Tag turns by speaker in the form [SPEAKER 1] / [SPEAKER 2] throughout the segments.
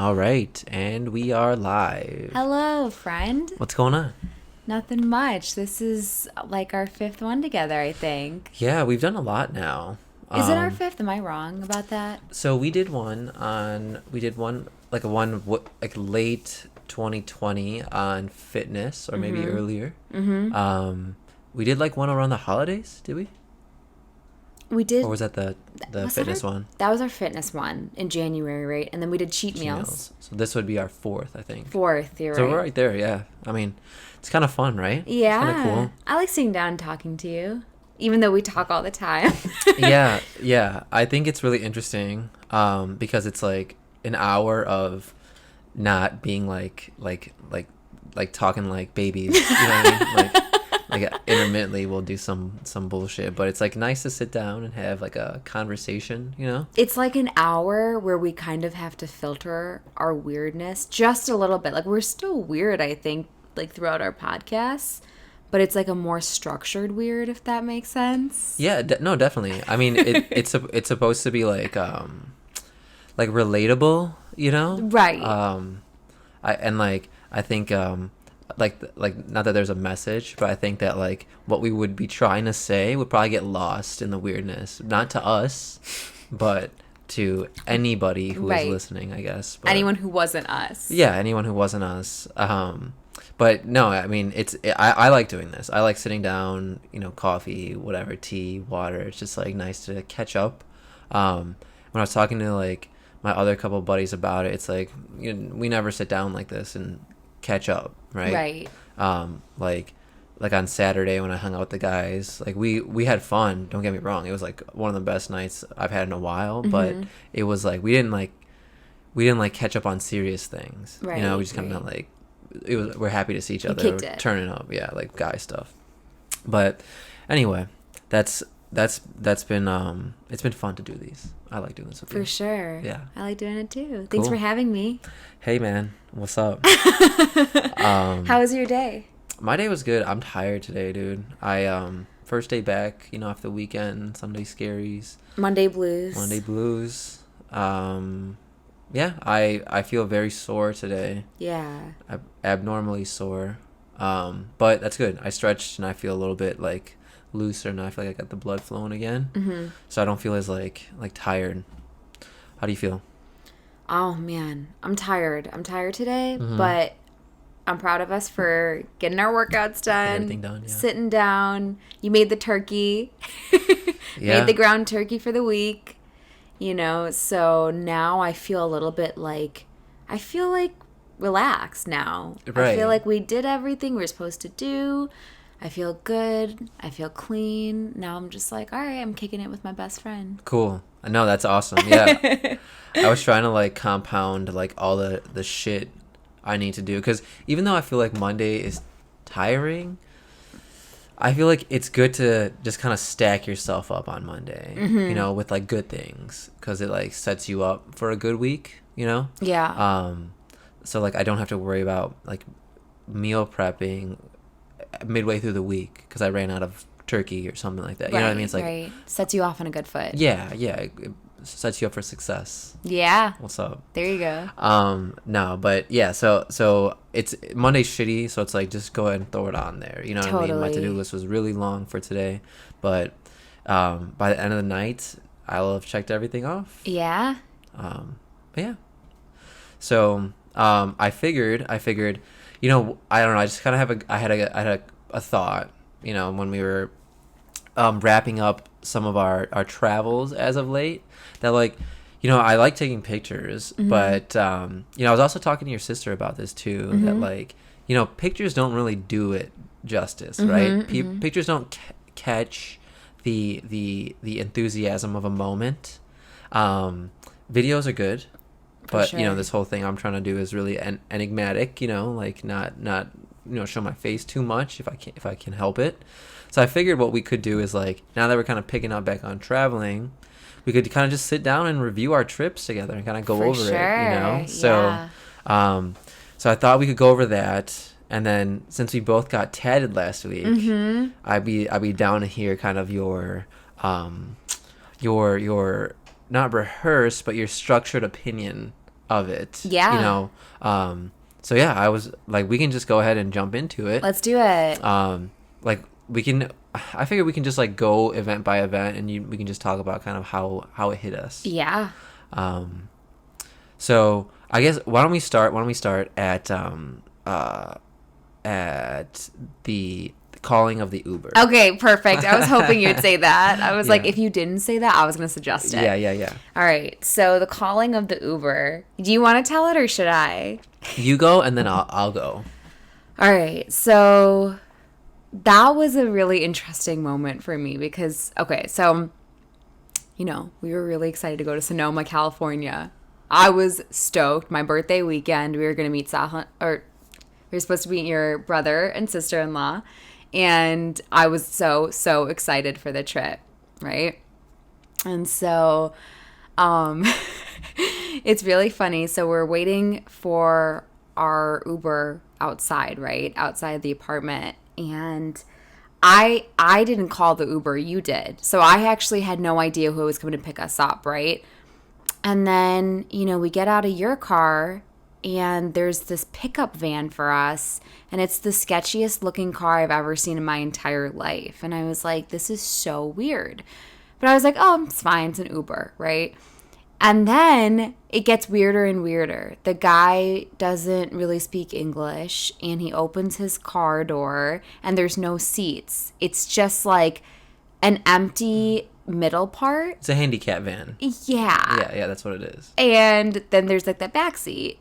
[SPEAKER 1] All right, and we are live.
[SPEAKER 2] Hello, friend.
[SPEAKER 1] What's going on?
[SPEAKER 2] Nothing much. This is like our fifth one together, I think.
[SPEAKER 1] Yeah, we've done a lot now.
[SPEAKER 2] Is it our fifth? Am I wrong about that?
[SPEAKER 1] So we did one like late 2020 on fitness, or maybe earlier. We did like one around the holidays, did we?
[SPEAKER 2] We did.
[SPEAKER 1] Or was that the fitness one?
[SPEAKER 2] That was our fitness one in January, right? And then we did cheat meals.
[SPEAKER 1] So this would be our fourth, I think.
[SPEAKER 2] Fourth, you're
[SPEAKER 1] So
[SPEAKER 2] right.
[SPEAKER 1] we're right there, yeah. I mean, it's kind of fun, right?
[SPEAKER 2] Yeah.
[SPEAKER 1] It's kind of cool.
[SPEAKER 2] I like sitting down and talking to you, even though we talk all the time.
[SPEAKER 1] yeah. I think it's really interesting because it's like an hour of not being like talking like babies. You know what I mean? Like intermittently we'll do some bullshit, but it's like nice to sit down and have like a conversation, you know?
[SPEAKER 2] It's like an hour where we kind of have to filter our weirdness just a little bit. Like we're still weird, I think, like throughout our podcasts, but it's like a more structured weird, if that makes sense.
[SPEAKER 1] Yeah, no, definitely. I mean, it's supposed to be like relatable, you know?
[SPEAKER 2] Right.
[SPEAKER 1] I think like not that there's a message, but I think that like what we would be trying to say would probably get lost in the weirdness, not to us, but to anybody who is listening, I guess. But,
[SPEAKER 2] anyone who wasn't us.
[SPEAKER 1] Yeah, anyone who wasn't us. But no, I mean, I like doing this. I like sitting down, you know, coffee, whatever, tea, water. It's just like nice to catch up. When I was talking to like my other couple buddies about it, it's like, you know, we never sit down like this and catch up, right? Like on Saturday when I hung out with the guys, like we had fun, don't get me wrong, it was like one of the best nights I've had in a while, but it was like we didn't catch up on serious things, you know, we just kind of like we're happy to see each other, turning up, like guy stuff. But anyway, that's been it's been fun to do these. I like doing this with you.
[SPEAKER 2] For sure.
[SPEAKER 1] Yeah.
[SPEAKER 2] I like doing it too.
[SPEAKER 1] Cool.
[SPEAKER 2] Thanks for having me.
[SPEAKER 1] Hey man, what's up?
[SPEAKER 2] How was your day?
[SPEAKER 1] My day was good. I'm tired today, dude. I first day back, you know, after the weekend, Sunday scaries.
[SPEAKER 2] Monday blues.
[SPEAKER 1] Yeah, I feel very sore today.
[SPEAKER 2] Yeah.
[SPEAKER 1] Abnormally sore. But that's good. I stretched and I feel a little bit like looser and I feel like I got the blood flowing again. So I don't feel as like tired. How do you feel?
[SPEAKER 2] Oh man, I'm tired today, but I'm proud of us for getting our workouts done,
[SPEAKER 1] everything done, yeah.
[SPEAKER 2] Sitting down. You made the turkey.
[SPEAKER 1] Yeah.
[SPEAKER 2] Made the ground turkey for the week, you know, so now I feel a little bit like relaxed now.
[SPEAKER 1] Right.
[SPEAKER 2] I feel like we did everything we were supposed to do. I feel good. I feel clean. Now I'm just like, all right, I'm kicking it with my best friend.
[SPEAKER 1] Cool. I know, that's awesome. Yeah. I was trying to like compound like all the shit I need to do, because even though I feel like Monday is tiring, I feel like it's good to just kind of stack yourself up on Monday, you know, with like good things, because it like sets you up for a good week, you know?
[SPEAKER 2] Yeah.
[SPEAKER 1] So like I don't have to worry about like meal prepping midway through the week because I ran out of turkey or something like that. You know what I mean? It's like
[SPEAKER 2] sets you off on a good foot.
[SPEAKER 1] Yeah, it sets you up for success.
[SPEAKER 2] Yeah.
[SPEAKER 1] What's up?
[SPEAKER 2] There you go.
[SPEAKER 1] No, but yeah, so it's Monday's shitty, so it's like just go ahead and throw it on there. You know what I mean? My to-do list was really long for today, but by the end of the night, I'll have checked everything off.
[SPEAKER 2] Yeah.
[SPEAKER 1] But yeah. So I figured, you know, I don't know, I just kind of I had a thought, you know, when we were wrapping up some of our travels as of late, that like, you know, I like taking pictures, but you know, I was also talking to your sister about this too, that like, you know, pictures don't really do it justice, right? Pictures don't catch the enthusiasm of a moment. Videos are good, but you know, this whole thing I'm trying to do is really enigmatic, you know, like not you know, show my face too much if I can help it. So I figured what we could do is like, now that we're kind of picking up back on traveling, we could kind of just sit down and review our trips together and kind of go over it, you know? So so I thought we could go over that, and then since we both got tatted last week, I'd be down to hear kind of your not rehearsed, but your structured opinion of it.
[SPEAKER 2] Yeah.
[SPEAKER 1] You know. So yeah, I was like, we can just go ahead and jump into it.
[SPEAKER 2] Let's do it.
[SPEAKER 1] Like we can. I figure we can just like go event by event, and we can just talk about kind of how it hit us.
[SPEAKER 2] Yeah.
[SPEAKER 1] So I guess why don't we start at the calling of the Uber.
[SPEAKER 2] Okay, perfect. I was hoping you'd say that. I was like, if you didn't say that, I was going to suggest it.
[SPEAKER 1] Yeah.
[SPEAKER 2] All right. So the calling of the Uber. Do you want to tell it or should I?
[SPEAKER 1] You go and then I'll go.
[SPEAKER 2] All right. So that was a really interesting moment for me because, okay, so, you know, we were really excited to go to Sonoma, California. I was stoked. My birthday weekend, we were going to meet we were supposed to meet your brother and sister-in-law. And I was so excited for the trip, right? And so it's really funny. So we're waiting for our Uber outside, right? Outside the apartment. And I didn't call the Uber, you did. So I actually had no idea who was coming to pick us up, right? And then, you know, we get out of your car and there's this pickup van for us, and it's the sketchiest looking car I've ever seen in my entire life. And I was like, this is so weird. But I was like, oh, it's fine. It's an Uber, right? And then it gets weirder and weirder. The guy doesn't really speak English, and he opens his car door, and there's no seats. It's just like an empty middle part.
[SPEAKER 1] It's a handicap van.
[SPEAKER 2] Yeah.
[SPEAKER 1] Yeah, that's what it is.
[SPEAKER 2] And then there's like that back seat.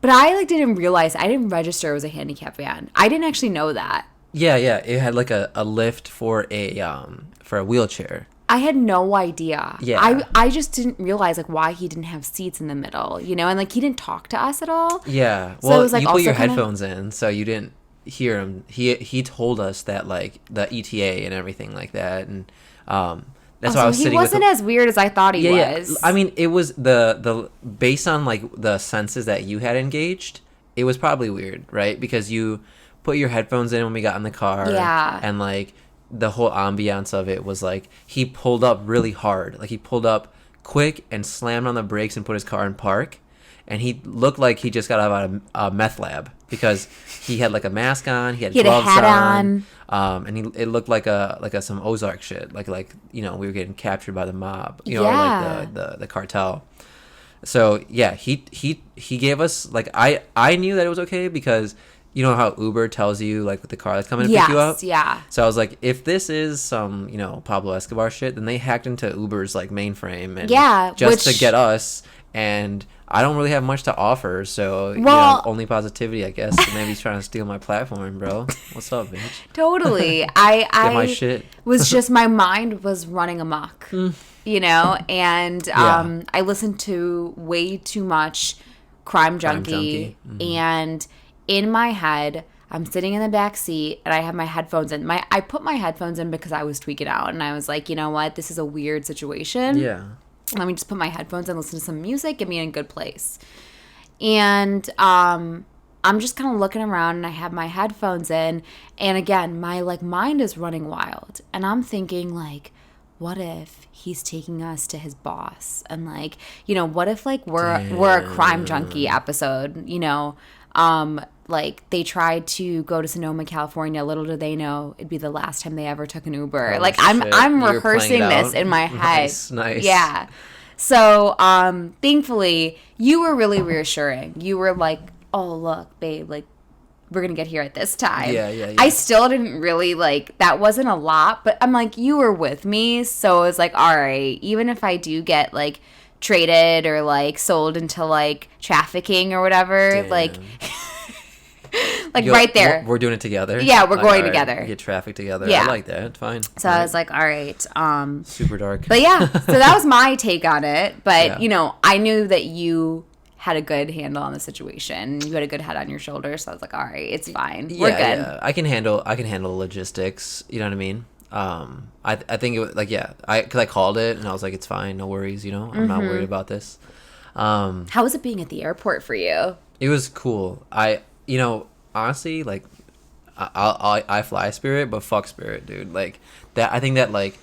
[SPEAKER 2] But I like didn't realize, I didn't register it was a handicap van. I didn't actually know that.
[SPEAKER 1] Yeah, it had like a lift for a wheelchair.
[SPEAKER 2] I had no idea.
[SPEAKER 1] Yeah.
[SPEAKER 2] I just didn't realize like why he didn't have seats in the middle, you know, and like he didn't talk to us at all.
[SPEAKER 1] Yeah.
[SPEAKER 2] So
[SPEAKER 1] Well,
[SPEAKER 2] it was, like,
[SPEAKER 1] you put
[SPEAKER 2] also
[SPEAKER 1] your
[SPEAKER 2] kinda...
[SPEAKER 1] headphones in, so you didn't hear him. He told us that like the ETA and everything like that, and that's why I was sitting.
[SPEAKER 2] He wasn't as weird as I thought he was.
[SPEAKER 1] I mean, it was the based on like the senses that you had engaged, it was probably weird, right? Because you put your headphones in when we got in the car,
[SPEAKER 2] Yeah,
[SPEAKER 1] and like the whole ambiance of it was like he pulled up really hard, like he pulled up quick and slammed on the brakes and put his car in park, and he looked like he just got out of a meth lab because he had like a mask on, he had gloves
[SPEAKER 2] a hat on.
[SPEAKER 1] And it looked like some Ozark shit, like you know, we were getting captured by the mob, you know,
[SPEAKER 2] Yeah.
[SPEAKER 1] or like the cartel. So yeah, he gave us like I knew that it was okay because you know how Uber tells you like the car that's coming to pick you up.
[SPEAKER 2] Yeah.
[SPEAKER 1] So I was like, if this is some, you know, Pablo Escobar shit, then they hacked into Uber's like mainframe and just to get us. And I don't really have much to offer, so you know, only positivity, I guess. So maybe he's trying to steal my platform, bro. What's up, bitch?
[SPEAKER 2] Totally. I
[SPEAKER 1] Get my shit.
[SPEAKER 2] was just, my mind was running amok, you know, and I listened to way too much Crime Junkie. And in my head, I'm sitting in the back seat and I have my headphones in. I put my headphones in because I was tweaking out, and I was like, you know what, this is a weird situation.
[SPEAKER 1] Yeah.
[SPEAKER 2] Let me just put my headphones in, listen to some music, get me in a good place. And I'm just kind of looking around, and I have my headphones in, and again, my like mind is running wild, and I'm thinking like, what if he's taking us to his boss? And like, you know, what if like we're a Crime Junkie episode, you know? Like they tried to go to Sonoma, California. Little do they know it'd be the last time they ever took an Uber.
[SPEAKER 1] Oh,
[SPEAKER 2] like
[SPEAKER 1] shit.
[SPEAKER 2] I'm
[SPEAKER 1] You're
[SPEAKER 2] rehearsing this in my head.
[SPEAKER 1] Nice.
[SPEAKER 2] Yeah. So thankfully you were really reassuring. You were like, oh look, babe, like we're gonna get here at this time.
[SPEAKER 1] Yeah.
[SPEAKER 2] I still didn't really like, that wasn't a lot, but I'm like, you were with me, so it was like, all right, even if I do get like traded or like sold into like trafficking or whatever, like right there.
[SPEAKER 1] We're doing it together.
[SPEAKER 2] Yeah, we're
[SPEAKER 1] Like,
[SPEAKER 2] going
[SPEAKER 1] all right,
[SPEAKER 2] together.
[SPEAKER 1] Get traffic together.
[SPEAKER 2] Yeah.
[SPEAKER 1] I like that. Fine.
[SPEAKER 2] So I was like, all right.
[SPEAKER 1] Super dark.
[SPEAKER 2] But yeah, so that was my take on it. But,
[SPEAKER 1] Yeah.
[SPEAKER 2] you know, I knew that you had a good handle on the situation. You had a good head on your shoulders. So I was like, all right, it's fine. We're good.
[SPEAKER 1] Yeah. I can handle logistics. You know what I mean? I think it was like, yeah, because I called it and I was like, it's fine, no worries. You know, I'm not worried about this.
[SPEAKER 2] How was it being at the airport for you?
[SPEAKER 1] It was cool. You know, honestly, like, I fly Spirit, but fuck Spirit, dude. Like that, I think that like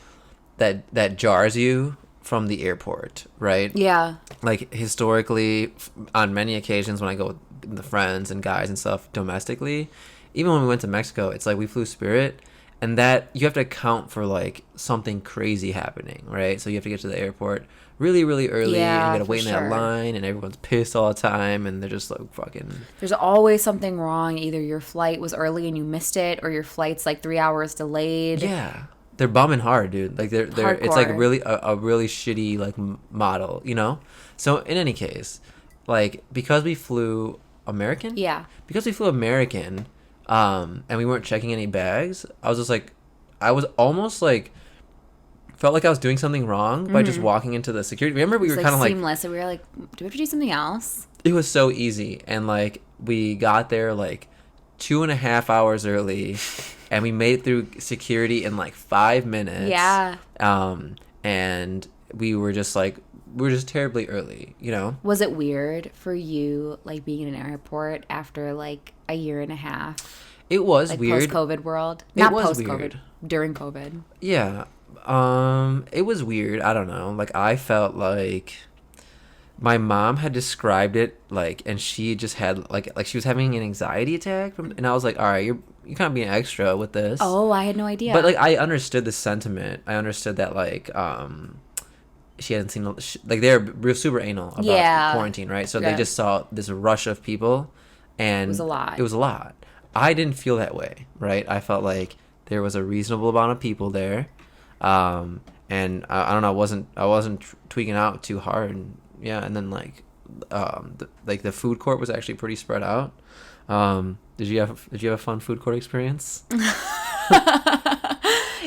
[SPEAKER 1] that jars you from the airport, right?
[SPEAKER 2] Yeah.
[SPEAKER 1] Like historically, on many occasions when I go with the friends and guys and stuff domestically, even when we went to Mexico, it's like we flew Spirit, and that you have to account for like something crazy happening, right? So you have to get to the airport really, really early, and you
[SPEAKER 2] Yeah,
[SPEAKER 1] gotta
[SPEAKER 2] for
[SPEAKER 1] wait in that
[SPEAKER 2] sure.
[SPEAKER 1] line, and everyone's pissed all the time, and they're just like fucking
[SPEAKER 2] There's always something wrong. Either your flight was early and you missed it, or your flight's like 3 hours delayed.
[SPEAKER 1] yeah. They're bumming hard, dude. Like they're it's like
[SPEAKER 2] Hardcore.
[SPEAKER 1] really a really shitty like model, you know. So in any case, like because we flew American,
[SPEAKER 2] Yeah.
[SPEAKER 1] because we flew American, and we weren't checking any bags. I was just like, I was almost like felt like I was doing something wrong by just walking into the security. Remember, we
[SPEAKER 2] It's
[SPEAKER 1] were
[SPEAKER 2] like
[SPEAKER 1] kind of like
[SPEAKER 2] seamless. And we were like, do we have to do something else?
[SPEAKER 1] it was so easy, and like we got there like 2.5 hours early, and we made it through security in like 5 minutes.
[SPEAKER 2] Yeah.
[SPEAKER 1] And we were just terribly early, you know.
[SPEAKER 2] Was it weird for you, like being in an airport after like a year and a half,
[SPEAKER 1] It was
[SPEAKER 2] like
[SPEAKER 1] weird.
[SPEAKER 2] post-COVID world?
[SPEAKER 1] It
[SPEAKER 2] Not
[SPEAKER 1] was
[SPEAKER 2] post-COVID,
[SPEAKER 1] weird.
[SPEAKER 2] during COVID.
[SPEAKER 1] Yeah. It was weird. I don't know. Like I felt like my mom had described it like, and she just had like she was having an anxiety attack from, and I was like, all right, you're kind of being extra with this.
[SPEAKER 2] Oh, I had no idea.
[SPEAKER 1] But like I understood the sentiment. I understood that like she hadn't seen like they're real super anal about
[SPEAKER 2] Yeah.
[SPEAKER 1] quarantine, right? So
[SPEAKER 2] Yeah.
[SPEAKER 1] they just saw this rush of people, and
[SPEAKER 2] It was a lot.
[SPEAKER 1] It was a lot. I didn't feel that way, right? I felt like there was a reasonable amount of people there, and I don't know. I wasn't tweaking out too hard, and, yeah. And then like the food court was actually pretty spread out. Did you have a fun food court experience?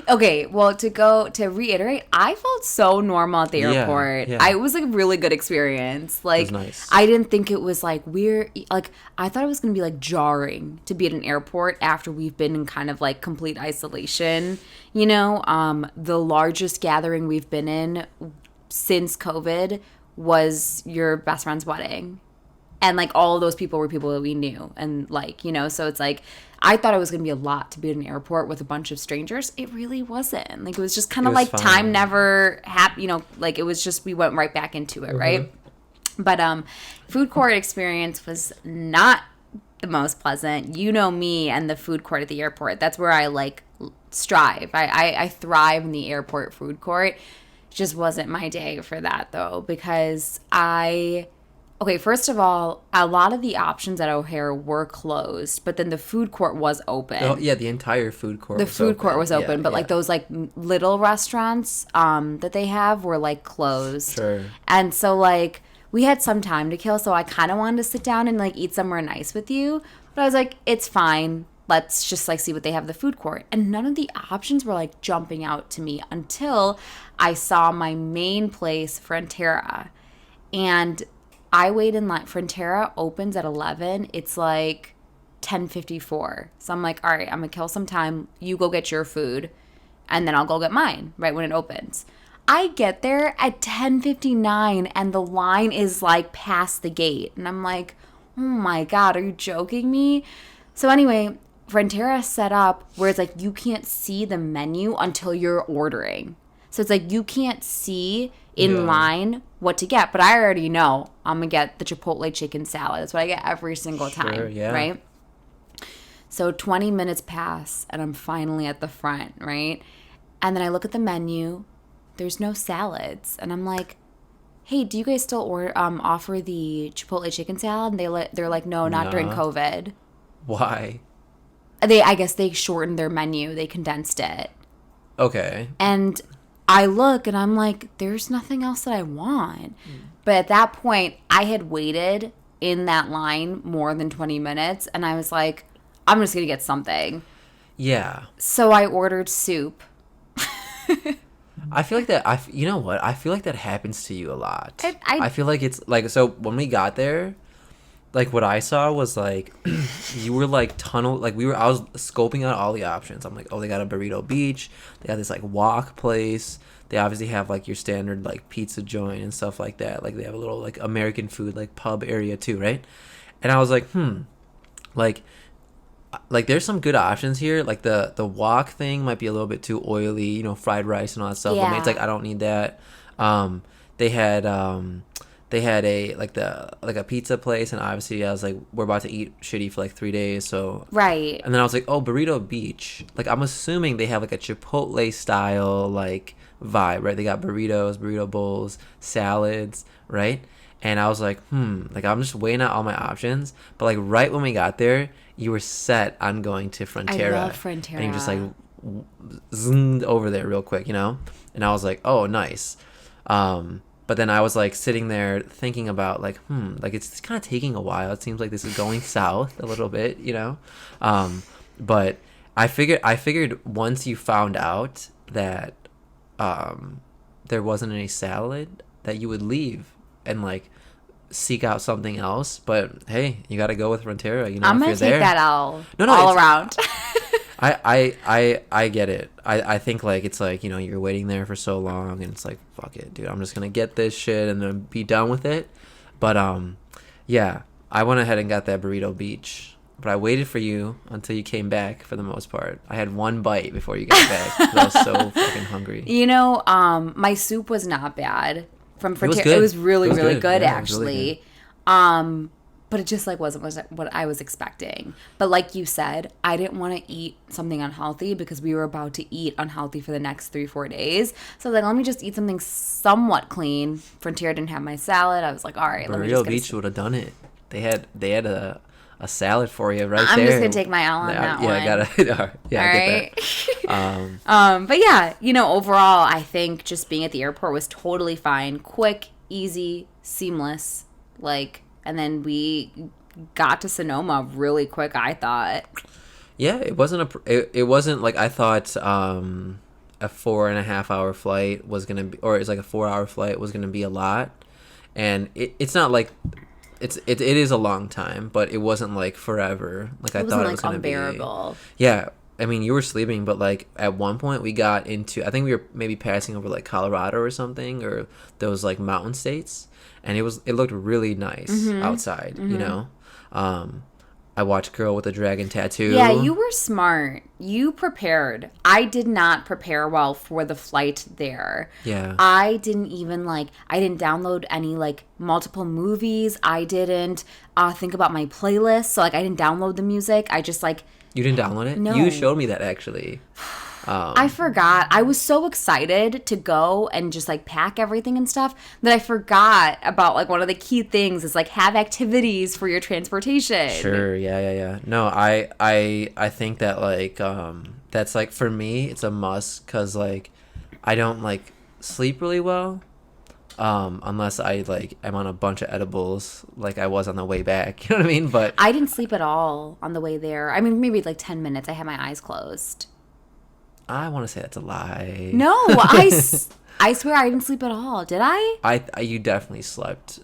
[SPEAKER 2] Okay, well, to reiterate, I felt so normal at the
[SPEAKER 1] Yeah,
[SPEAKER 2] airport.
[SPEAKER 1] yeah.
[SPEAKER 2] It was a really good experience. Like,
[SPEAKER 1] nice.
[SPEAKER 2] I didn't think it was like weird. Like, I thought it was gonna be like jarring to be at an airport after we've been in kind of like complete isolation. You know, the largest gathering we've been in since COVID was your best friend's wedding. And like all of those people were people that we knew, and like, you know, so it's like I thought it was gonna be a lot to be at an airport with a bunch of strangers. It really wasn't. Like it was just kind of
[SPEAKER 1] It was
[SPEAKER 2] like time
[SPEAKER 1] fine.
[SPEAKER 2] never happened, you know, like it was just we went right back into it, right? But food court experience was not the most pleasant. You know me and the food court at the airport. That's where I like strive. I thrive in the airport food court. Just wasn't my day for that though, because okay, first of all, a lot of the options at O'Hare were closed, but then the food court was open.
[SPEAKER 1] Oh yeah, the entire food court.
[SPEAKER 2] The
[SPEAKER 1] was
[SPEAKER 2] food court
[SPEAKER 1] open.
[SPEAKER 2] was open,
[SPEAKER 1] Yeah,
[SPEAKER 2] but like
[SPEAKER 1] yeah.
[SPEAKER 2] those like little restaurants that they have were like closed.
[SPEAKER 1] Sure.
[SPEAKER 2] And so like we had some time to kill, so I kind of wanted to sit down and like eat somewhere nice with you, but I was like, it's fine. Let's just like see what they have at the food court. And none of the options were like jumping out to me until I saw my main place, Frontera. And I wait in line. Frontera opens at 11. It's like 10:54. So I'm like, all right, I'm going to kill some time. You go get your food, and then I'll go get mine right when it opens. I get there at 10:59, and the line is like past the gate. And I'm like, oh my God, are you joking me? So anyway, Frontera set up where it's like you can't see the menu until you're ordering. So it's like you can't see in
[SPEAKER 1] Yeah.
[SPEAKER 2] line what to get, but I already know I'm gonna get the Chipotle chicken salad. That's what I get every single time,
[SPEAKER 1] Sure, yeah.
[SPEAKER 2] right? So 20 minutes pass and I'm finally at the front, right? And then I look at the menu. There's no salads, and I'm like, "Hey, do you guys still offer the Chipotle chicken salad?" And they're like, "No, not during
[SPEAKER 1] Nah.
[SPEAKER 2] COVID."
[SPEAKER 1] Why?
[SPEAKER 2] I guess they shortened their menu. They condensed it.
[SPEAKER 1] Okay.
[SPEAKER 2] And I look and I'm like, there's nothing else that I want. But at that point, I had waited in that line more than 20 minutes. And I was like, I'm just going to get something.
[SPEAKER 1] Yeah.
[SPEAKER 2] So I ordered soup.
[SPEAKER 1] I feel like that. You know what? I feel like that happens to you a lot.
[SPEAKER 2] I-
[SPEAKER 1] I feel like it's like, so when we got there, like what I saw was like you were like I was scoping out all the options. I'm like, oh, they got a Burrito Beach, they got this like walk place, they obviously have like your standard like pizza joint and stuff like that, like they have a little like American food like pub area too, right? And I was like, like there's some good options here. Like the wok thing might be a little bit too oily, you know, fried rice and all that stuff. But
[SPEAKER 2] Yeah.
[SPEAKER 1] it's like I don't need that. They had a pizza place, and obviously I was like, we're about to eat shitty for like 3 days, so
[SPEAKER 2] Right.
[SPEAKER 1] and then I was like, oh, Burrito Beach. Like, I'm assuming they have like a Chipotle style like vibe, right? They got burritos, burrito bowls, salads, right? And I was like, like I'm just weighing out all my options. But like right when we got there, you were set on going to Frontera.
[SPEAKER 2] I love Frontera.
[SPEAKER 1] And you just like zoomed over there real quick, And I was like, oh, nice. But then I was like sitting there thinking about like, like it's kind of taking a while. It seems like this is going south a little bit. But I figured once you found out that there wasn't any salad, that you would leave and like seek out something else. But hey, you got to go with Frontera.
[SPEAKER 2] I'm
[SPEAKER 1] if
[SPEAKER 2] gonna
[SPEAKER 1] you're
[SPEAKER 2] take
[SPEAKER 1] there.
[SPEAKER 2] that all
[SPEAKER 1] No,
[SPEAKER 2] all around.
[SPEAKER 1] I get it. I think like it's like, you're waiting there for so long and it's like, fuck it, dude. I'm just gonna get this shit and then be done with it. But yeah, I went ahead and got that Burrito Beach. But I waited for you until you came back for the most part. I had one bite before you got back 'cause I was so fucking hungry.
[SPEAKER 2] My soup was not bad from
[SPEAKER 1] It was
[SPEAKER 2] Frontera.
[SPEAKER 1] good.
[SPEAKER 2] It was really,
[SPEAKER 1] It was
[SPEAKER 2] really
[SPEAKER 1] good.
[SPEAKER 2] good,
[SPEAKER 1] Yeah, it was really
[SPEAKER 2] actually. But it just like wasn't what I was expecting. But like you said, I didn't want to eat something unhealthy because we were about to eat unhealthy for the next 3-4 days. So like, let me just eat something somewhat clean. Frontier didn't have my salad. I was like, all right, let me just
[SPEAKER 1] Burrito Beach would have done it. They had a salad for you right
[SPEAKER 2] I'm
[SPEAKER 1] there.
[SPEAKER 2] just gonna take my L on that one.
[SPEAKER 1] I gotta. Yeah,
[SPEAKER 2] All
[SPEAKER 1] I
[SPEAKER 2] right.
[SPEAKER 1] get that.
[SPEAKER 2] But yeah, overall, I think just being at the airport was totally fine, quick, easy, seamless. Like, and then we got to Sonoma really quick, I thought.
[SPEAKER 1] Yeah, it wasn't like I thought. A 4.5 hour flight was gonna be, or it's like a 4 hour flight was gonna be a lot, and it's not like it is a long time, but it wasn't like forever. Like I thought it was gonna
[SPEAKER 2] unbearable.
[SPEAKER 1] be. Yeah, I mean you were sleeping, but like at one point we got into, I think we were maybe passing over like Colorado or something, or those like mountain states, and it looked really nice outside. I watched Girl with a Dragon Tattoo.
[SPEAKER 2] Yeah, you were smart. You prepared. I did not prepare well for the flight there.
[SPEAKER 1] Yeah.
[SPEAKER 2] I didn't even I didn't download any multiple movies. I didn't think about my playlist. So I didn't download the music. I just
[SPEAKER 1] You didn't download it?
[SPEAKER 2] No.
[SPEAKER 1] You showed me that actually.
[SPEAKER 2] I forgot. I was so excited to go and just pack everything and stuff that I forgot about one of the key things is have activities for your transportation.
[SPEAKER 1] Sure, yeah. No, I think that that's for me it's a must, cuz I don't sleep really well unless I I'm on a bunch of edibles like I was on the way back. You know what I mean? But
[SPEAKER 2] I didn't sleep at all on the way there. I mean, maybe 10 minutes. I had my eyes closed.
[SPEAKER 1] I want to say that's a lie.
[SPEAKER 2] No, I swear I didn't sleep at all. Did I?
[SPEAKER 1] You definitely slept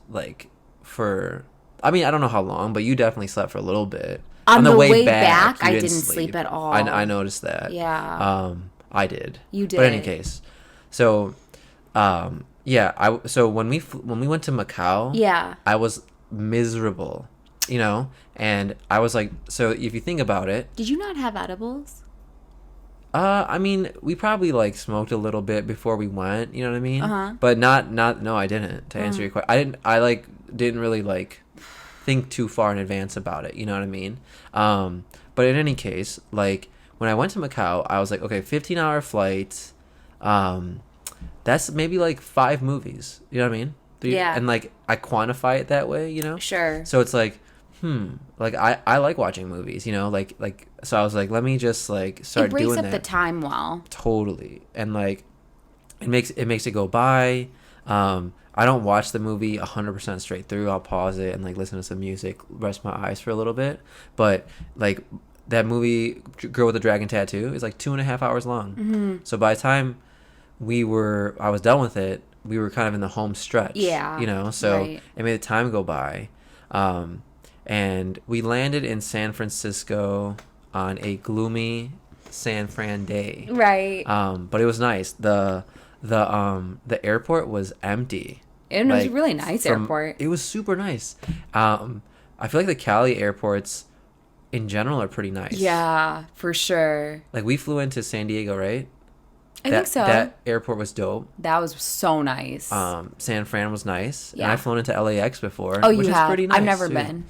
[SPEAKER 1] for, I mean, I don't know how long, but you definitely slept for a little bit.
[SPEAKER 2] On the way back,
[SPEAKER 1] you
[SPEAKER 2] I didn't sleep at all.
[SPEAKER 1] I noticed that.
[SPEAKER 2] Yeah.
[SPEAKER 1] I did.
[SPEAKER 2] You did.
[SPEAKER 1] But in any case, so yeah, so when we went to Macau,
[SPEAKER 2] Yeah.
[SPEAKER 1] I was miserable, and I was like, so if you think about it,
[SPEAKER 2] Did you not have edibles?
[SPEAKER 1] I mean, we probably smoked a little bit before we went, you know what I mean?
[SPEAKER 2] Uh-huh.
[SPEAKER 1] But no, I didn't. To answer your question, I didn't really think too far in advance about it, you know what I mean? But in any case, when I went to Macau, I was like, okay, 15-hour flight, that's maybe 5 movies, you know what I mean?
[SPEAKER 2] Yeah.
[SPEAKER 1] And I quantify it that way,
[SPEAKER 2] Sure.
[SPEAKER 1] So it's I like watching movies, so I was like, let me just start doing that.
[SPEAKER 2] It breaks up the time well.
[SPEAKER 1] Totally. And it makes it go by. I don't watch the movie 100% straight through. I'll pause it and listen to some music, rest my eyes for a little bit. But that movie Girl with a Dragon Tattoo is 2.5 hours long.
[SPEAKER 2] Mm-hmm.
[SPEAKER 1] So by the time I was done with it, we were kind of in the home stretch.
[SPEAKER 2] Yeah.
[SPEAKER 1] So
[SPEAKER 2] right.
[SPEAKER 1] It made the time go by. And we landed in San Francisco on a gloomy San Fran day.
[SPEAKER 2] Right.
[SPEAKER 1] But it was nice. The airport was empty.
[SPEAKER 2] It was a really nice airport.
[SPEAKER 1] It was super nice. I feel like the Cali airports in general are pretty nice.
[SPEAKER 2] Yeah, for sure.
[SPEAKER 1] We flew into San Diego, right?
[SPEAKER 2] I think so.
[SPEAKER 1] That airport was dope.
[SPEAKER 2] That was so nice.
[SPEAKER 1] San Fran was nice.
[SPEAKER 2] Yeah.
[SPEAKER 1] And I've flown into LAX before.
[SPEAKER 2] Oh, you
[SPEAKER 1] which
[SPEAKER 2] have?
[SPEAKER 1] is pretty nice.
[SPEAKER 2] I've never
[SPEAKER 1] too.
[SPEAKER 2] been.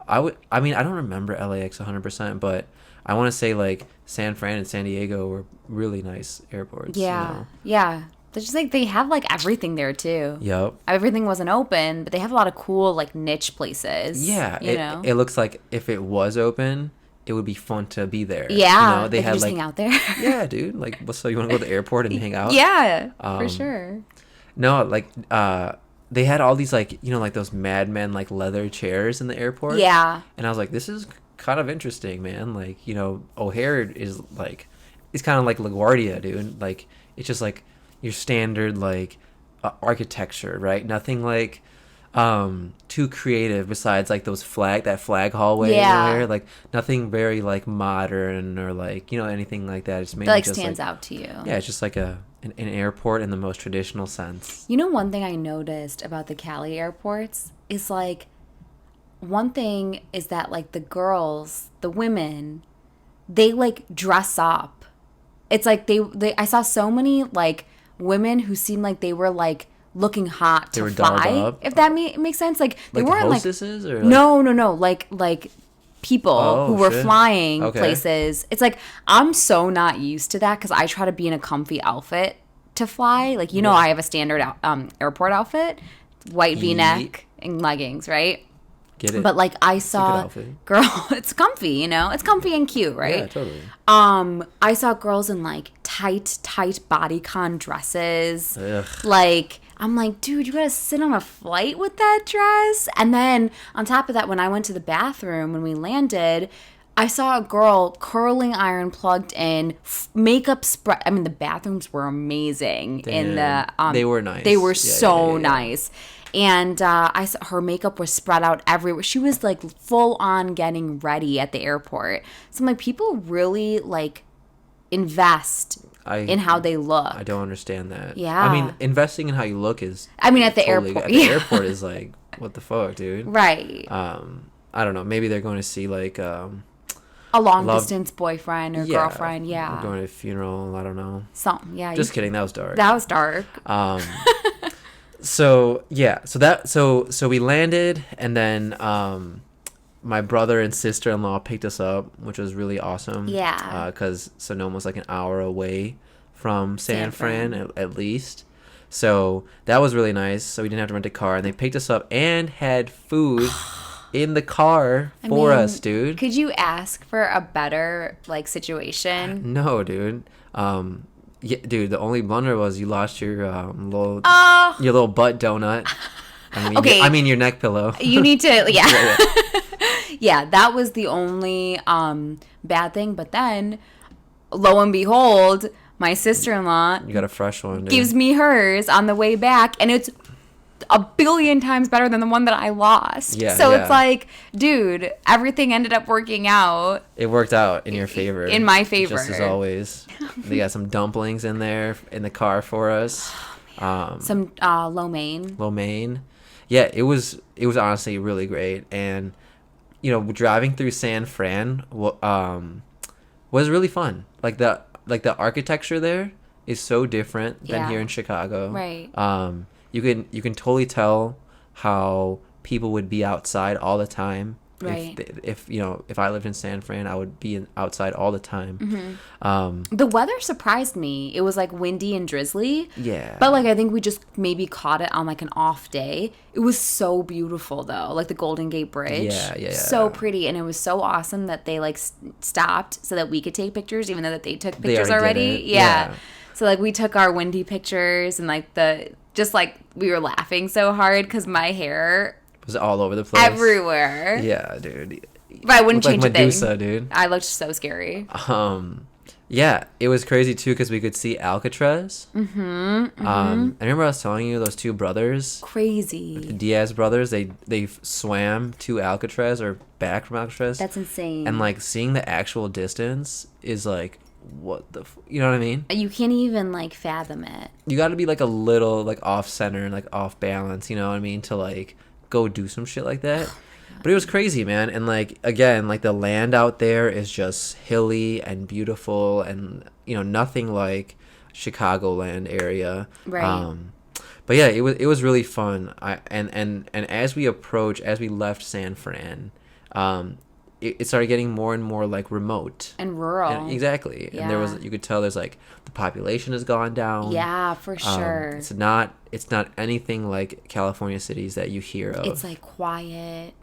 [SPEAKER 1] I mean, I don't remember LAX 100%, but I want to say like San Fran and San Diego were really nice airports.
[SPEAKER 2] Yeah.
[SPEAKER 1] You know?
[SPEAKER 2] Yeah. They're just like, they have like everything there too.
[SPEAKER 1] Yep.
[SPEAKER 2] Everything wasn't open, but they have a lot of cool like niche places.
[SPEAKER 1] Yeah.
[SPEAKER 2] You know?
[SPEAKER 1] It looks like if it was open, it would be fun to be there.
[SPEAKER 2] Yeah.
[SPEAKER 1] You know, they
[SPEAKER 2] could
[SPEAKER 1] had
[SPEAKER 2] just
[SPEAKER 1] like,
[SPEAKER 2] hang out there.
[SPEAKER 1] yeah, dude. Like, so you want to go to the airport and hang out?
[SPEAKER 2] Yeah, for sure.
[SPEAKER 1] No, like, they had all these like, you know, like those Mad Men like leather chairs in the airport.
[SPEAKER 2] Yeah.
[SPEAKER 1] And I was like, this is kind of interesting, man. Like, you know, O'Hare is like, it's kind of like LaGuardia, dude. Like, it's just like your standard like architecture, right? Nothing like too creative besides like that flag hallway.
[SPEAKER 2] Yeah.
[SPEAKER 1] O'Hare. Like nothing very like modern or like, you know, anything like that. It's mainly
[SPEAKER 2] That like
[SPEAKER 1] just
[SPEAKER 2] stands
[SPEAKER 1] like,
[SPEAKER 2] out to you.
[SPEAKER 1] yeah, it's just like an airport in the most traditional sense.
[SPEAKER 2] You know, one thing I noticed about the Cali airports is like, one thing is that like the girls, the women, they like dress up. It's like they I saw so many like women who seemed like they were like looking hot
[SPEAKER 1] They
[SPEAKER 2] to
[SPEAKER 1] were dolled
[SPEAKER 2] fly.
[SPEAKER 1] up?
[SPEAKER 2] If that makes sense. Like they
[SPEAKER 1] Like
[SPEAKER 2] weren't like
[SPEAKER 1] hostesses or like,
[SPEAKER 2] no, like people
[SPEAKER 1] Oh,
[SPEAKER 2] who were
[SPEAKER 1] shit.
[SPEAKER 2] flying
[SPEAKER 1] Okay.
[SPEAKER 2] places. It's like I'm so not used to that because I try to be in a comfy outfit to fly. Like, you know, I have a standard airport outfit, white V-neck and leggings, right?
[SPEAKER 1] Get it?
[SPEAKER 2] But like I
[SPEAKER 1] good
[SPEAKER 2] saw,
[SPEAKER 1] outfit.
[SPEAKER 2] girl, it's comfy, you know, it's comfy and cute, right?
[SPEAKER 1] Yeah, totally.
[SPEAKER 2] I saw girls in like tight bodycon dresses.
[SPEAKER 1] Ugh.
[SPEAKER 2] Like, I'm like, dude, you gotta sit on a flight with that dress. And then on top of that, when I went to the bathroom when we landed, I saw a girl curling iron plugged in, makeup spread. I mean, the bathrooms were amazing. In the
[SPEAKER 1] They were nice.
[SPEAKER 2] They were
[SPEAKER 1] Yeah,
[SPEAKER 2] so
[SPEAKER 1] yeah.
[SPEAKER 2] nice. And I saw her makeup was spread out everywhere. She was like full on getting ready at the airport. So I'm like, people really like invest in how they look.
[SPEAKER 1] I don't understand that.
[SPEAKER 2] Yeah.
[SPEAKER 1] I mean, investing in how you look is.
[SPEAKER 2] I mean, at the
[SPEAKER 1] totally,
[SPEAKER 2] airport.
[SPEAKER 1] At the
[SPEAKER 2] Yeah.
[SPEAKER 1] airport is like, what the fuck, dude?
[SPEAKER 2] Right.
[SPEAKER 1] I don't know. Maybe they're going to see like
[SPEAKER 2] A long
[SPEAKER 1] love-
[SPEAKER 2] distance boyfriend or
[SPEAKER 1] yeah,
[SPEAKER 2] girlfriend. Yeah.
[SPEAKER 1] Or going to a funeral. I don't know.
[SPEAKER 2] Something. Yeah.
[SPEAKER 1] Just kidding. That was dark.
[SPEAKER 2] That was dark.
[SPEAKER 1] So yeah. So we landed, and then my brother and sister-in-law picked us up, which was really awesome.
[SPEAKER 2] Yeah.
[SPEAKER 1] Because Sonoma was like an hour away from San
[SPEAKER 2] San Fran.
[SPEAKER 1] Fran at least. So that was really nice. So we didn't have to rent a car, and they picked us up and had food in the car for
[SPEAKER 2] mean,
[SPEAKER 1] us, dude.
[SPEAKER 2] Could you ask for a better like situation?
[SPEAKER 1] No, dude. Yeah, dude. The only blunder was you lost your little
[SPEAKER 2] Oh,
[SPEAKER 1] your little butt donut. I mean,
[SPEAKER 2] Okay.
[SPEAKER 1] I mean your neck pillow.
[SPEAKER 2] you need to. Yeah.
[SPEAKER 1] Yeah.
[SPEAKER 2] Yeah, that was the only bad thing. But then, lo and behold, my sister-in-law
[SPEAKER 1] You got a fresh one, dude.
[SPEAKER 2] gives me hers on the way back, and it's a billion times better than the one that I lost.
[SPEAKER 1] Yeah,
[SPEAKER 2] so
[SPEAKER 1] yeah.
[SPEAKER 2] it's like, dude, everything ended up working out.
[SPEAKER 1] It worked out in your favor.
[SPEAKER 2] In my favor.
[SPEAKER 1] Just as always. They got some dumplings in there in the car for us.
[SPEAKER 2] Some lo mein.
[SPEAKER 1] Lo mein. Yeah, it was honestly really great. And you know, driving through San Fran was really fun. Like the architecture there is so different than
[SPEAKER 2] Yeah.
[SPEAKER 1] here in Chicago.
[SPEAKER 2] Right.
[SPEAKER 1] You can totally tell how people would be outside all the time.
[SPEAKER 2] Right.
[SPEAKER 1] If I lived in San Fran, I would be outside all the time.
[SPEAKER 2] Mm-hmm. The weather surprised me. It was like windy and drizzly.
[SPEAKER 1] Yeah.
[SPEAKER 2] But like I think we just maybe caught it on like an off day. It was so beautiful though, like the Golden Gate Bridge.
[SPEAKER 1] Yeah.
[SPEAKER 2] So pretty, and it was so awesome that they like stopped so that we could take pictures, even though that they took
[SPEAKER 1] They
[SPEAKER 2] pictures
[SPEAKER 1] already
[SPEAKER 2] already.
[SPEAKER 1] did it.
[SPEAKER 2] Yeah.
[SPEAKER 1] Yeah.
[SPEAKER 2] So like we took our windy pictures, and like we were laughing so hard because my hair
[SPEAKER 1] It was all over the place.
[SPEAKER 2] everywhere.
[SPEAKER 1] Yeah, dude.
[SPEAKER 2] But I wouldn't
[SPEAKER 1] Looked
[SPEAKER 2] change
[SPEAKER 1] like
[SPEAKER 2] a thing.
[SPEAKER 1] Medusa, dude.
[SPEAKER 2] I looked so scary.
[SPEAKER 1] Yeah, it was crazy too because we could see Alcatraz. I remember I was telling you those two brothers, the
[SPEAKER 2] Crazy.
[SPEAKER 1] Diaz brothers. They swam to Alcatraz or back from Alcatraz.
[SPEAKER 2] That's insane.
[SPEAKER 1] And like seeing the actual distance is like, what the you know what I mean?
[SPEAKER 2] You can't even like fathom it.
[SPEAKER 1] You got to be like a little like off center and like off balance, you know what I mean, to like go do some shit like that. But it was crazy, man. And like again, like the land out there is just hilly and beautiful, and you know nothing like Chicagoland area.
[SPEAKER 2] Right.
[SPEAKER 1] But yeah, it was really fun. And as we left San Fran, it started getting more and more like remote.
[SPEAKER 2] And rural.
[SPEAKER 1] Exactly.
[SPEAKER 2] Yeah.
[SPEAKER 1] And you could tell there's like the population has gone down.
[SPEAKER 2] Yeah, for sure.
[SPEAKER 1] It's not anything like California cities that you hear of.
[SPEAKER 2] It's like quiet.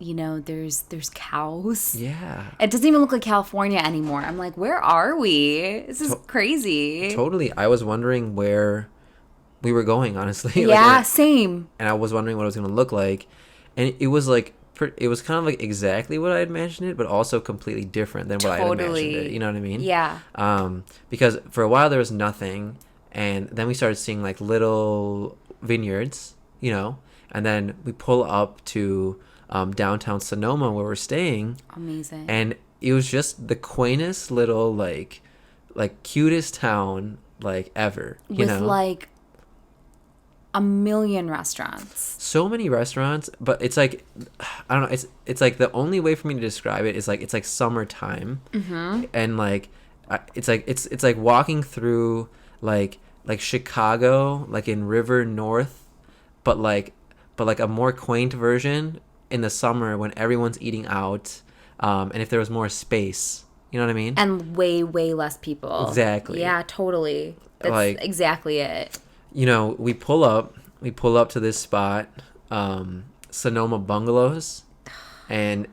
[SPEAKER 2] There's cows.
[SPEAKER 1] Yeah.
[SPEAKER 2] It doesn't even look like California anymore. I'm like, where are we? This is crazy.
[SPEAKER 1] Totally. I was wondering where we were going, honestly.
[SPEAKER 2] Yeah, same.
[SPEAKER 1] And I was wondering what it was going to look like. And it was like, it was kind of like exactly what I had imagined it, but also completely different than what I had imagined it. You know what I mean?
[SPEAKER 2] Yeah.
[SPEAKER 1] Because for a while there was nothing. And then we started seeing like little vineyards, and then we pull up to downtown Sonoma where we're staying.
[SPEAKER 2] Amazing.
[SPEAKER 1] And it was just the quaintest little like cutest town like ever.
[SPEAKER 2] With like a million restaurants.
[SPEAKER 1] So many restaurants, but it's like, I don't know. It's like the only way for me to describe it is like it's like summertime, and like it's like walking through like Chicago, like in River North, but like a more quaint version in the summer when everyone's eating out, and if there was more space, you know what I mean?
[SPEAKER 2] And way, way less people.
[SPEAKER 1] Exactly.
[SPEAKER 2] Yeah, totally. That's
[SPEAKER 1] like
[SPEAKER 2] exactly it.
[SPEAKER 1] We pull up to this spot, Sonoma Bungalows, and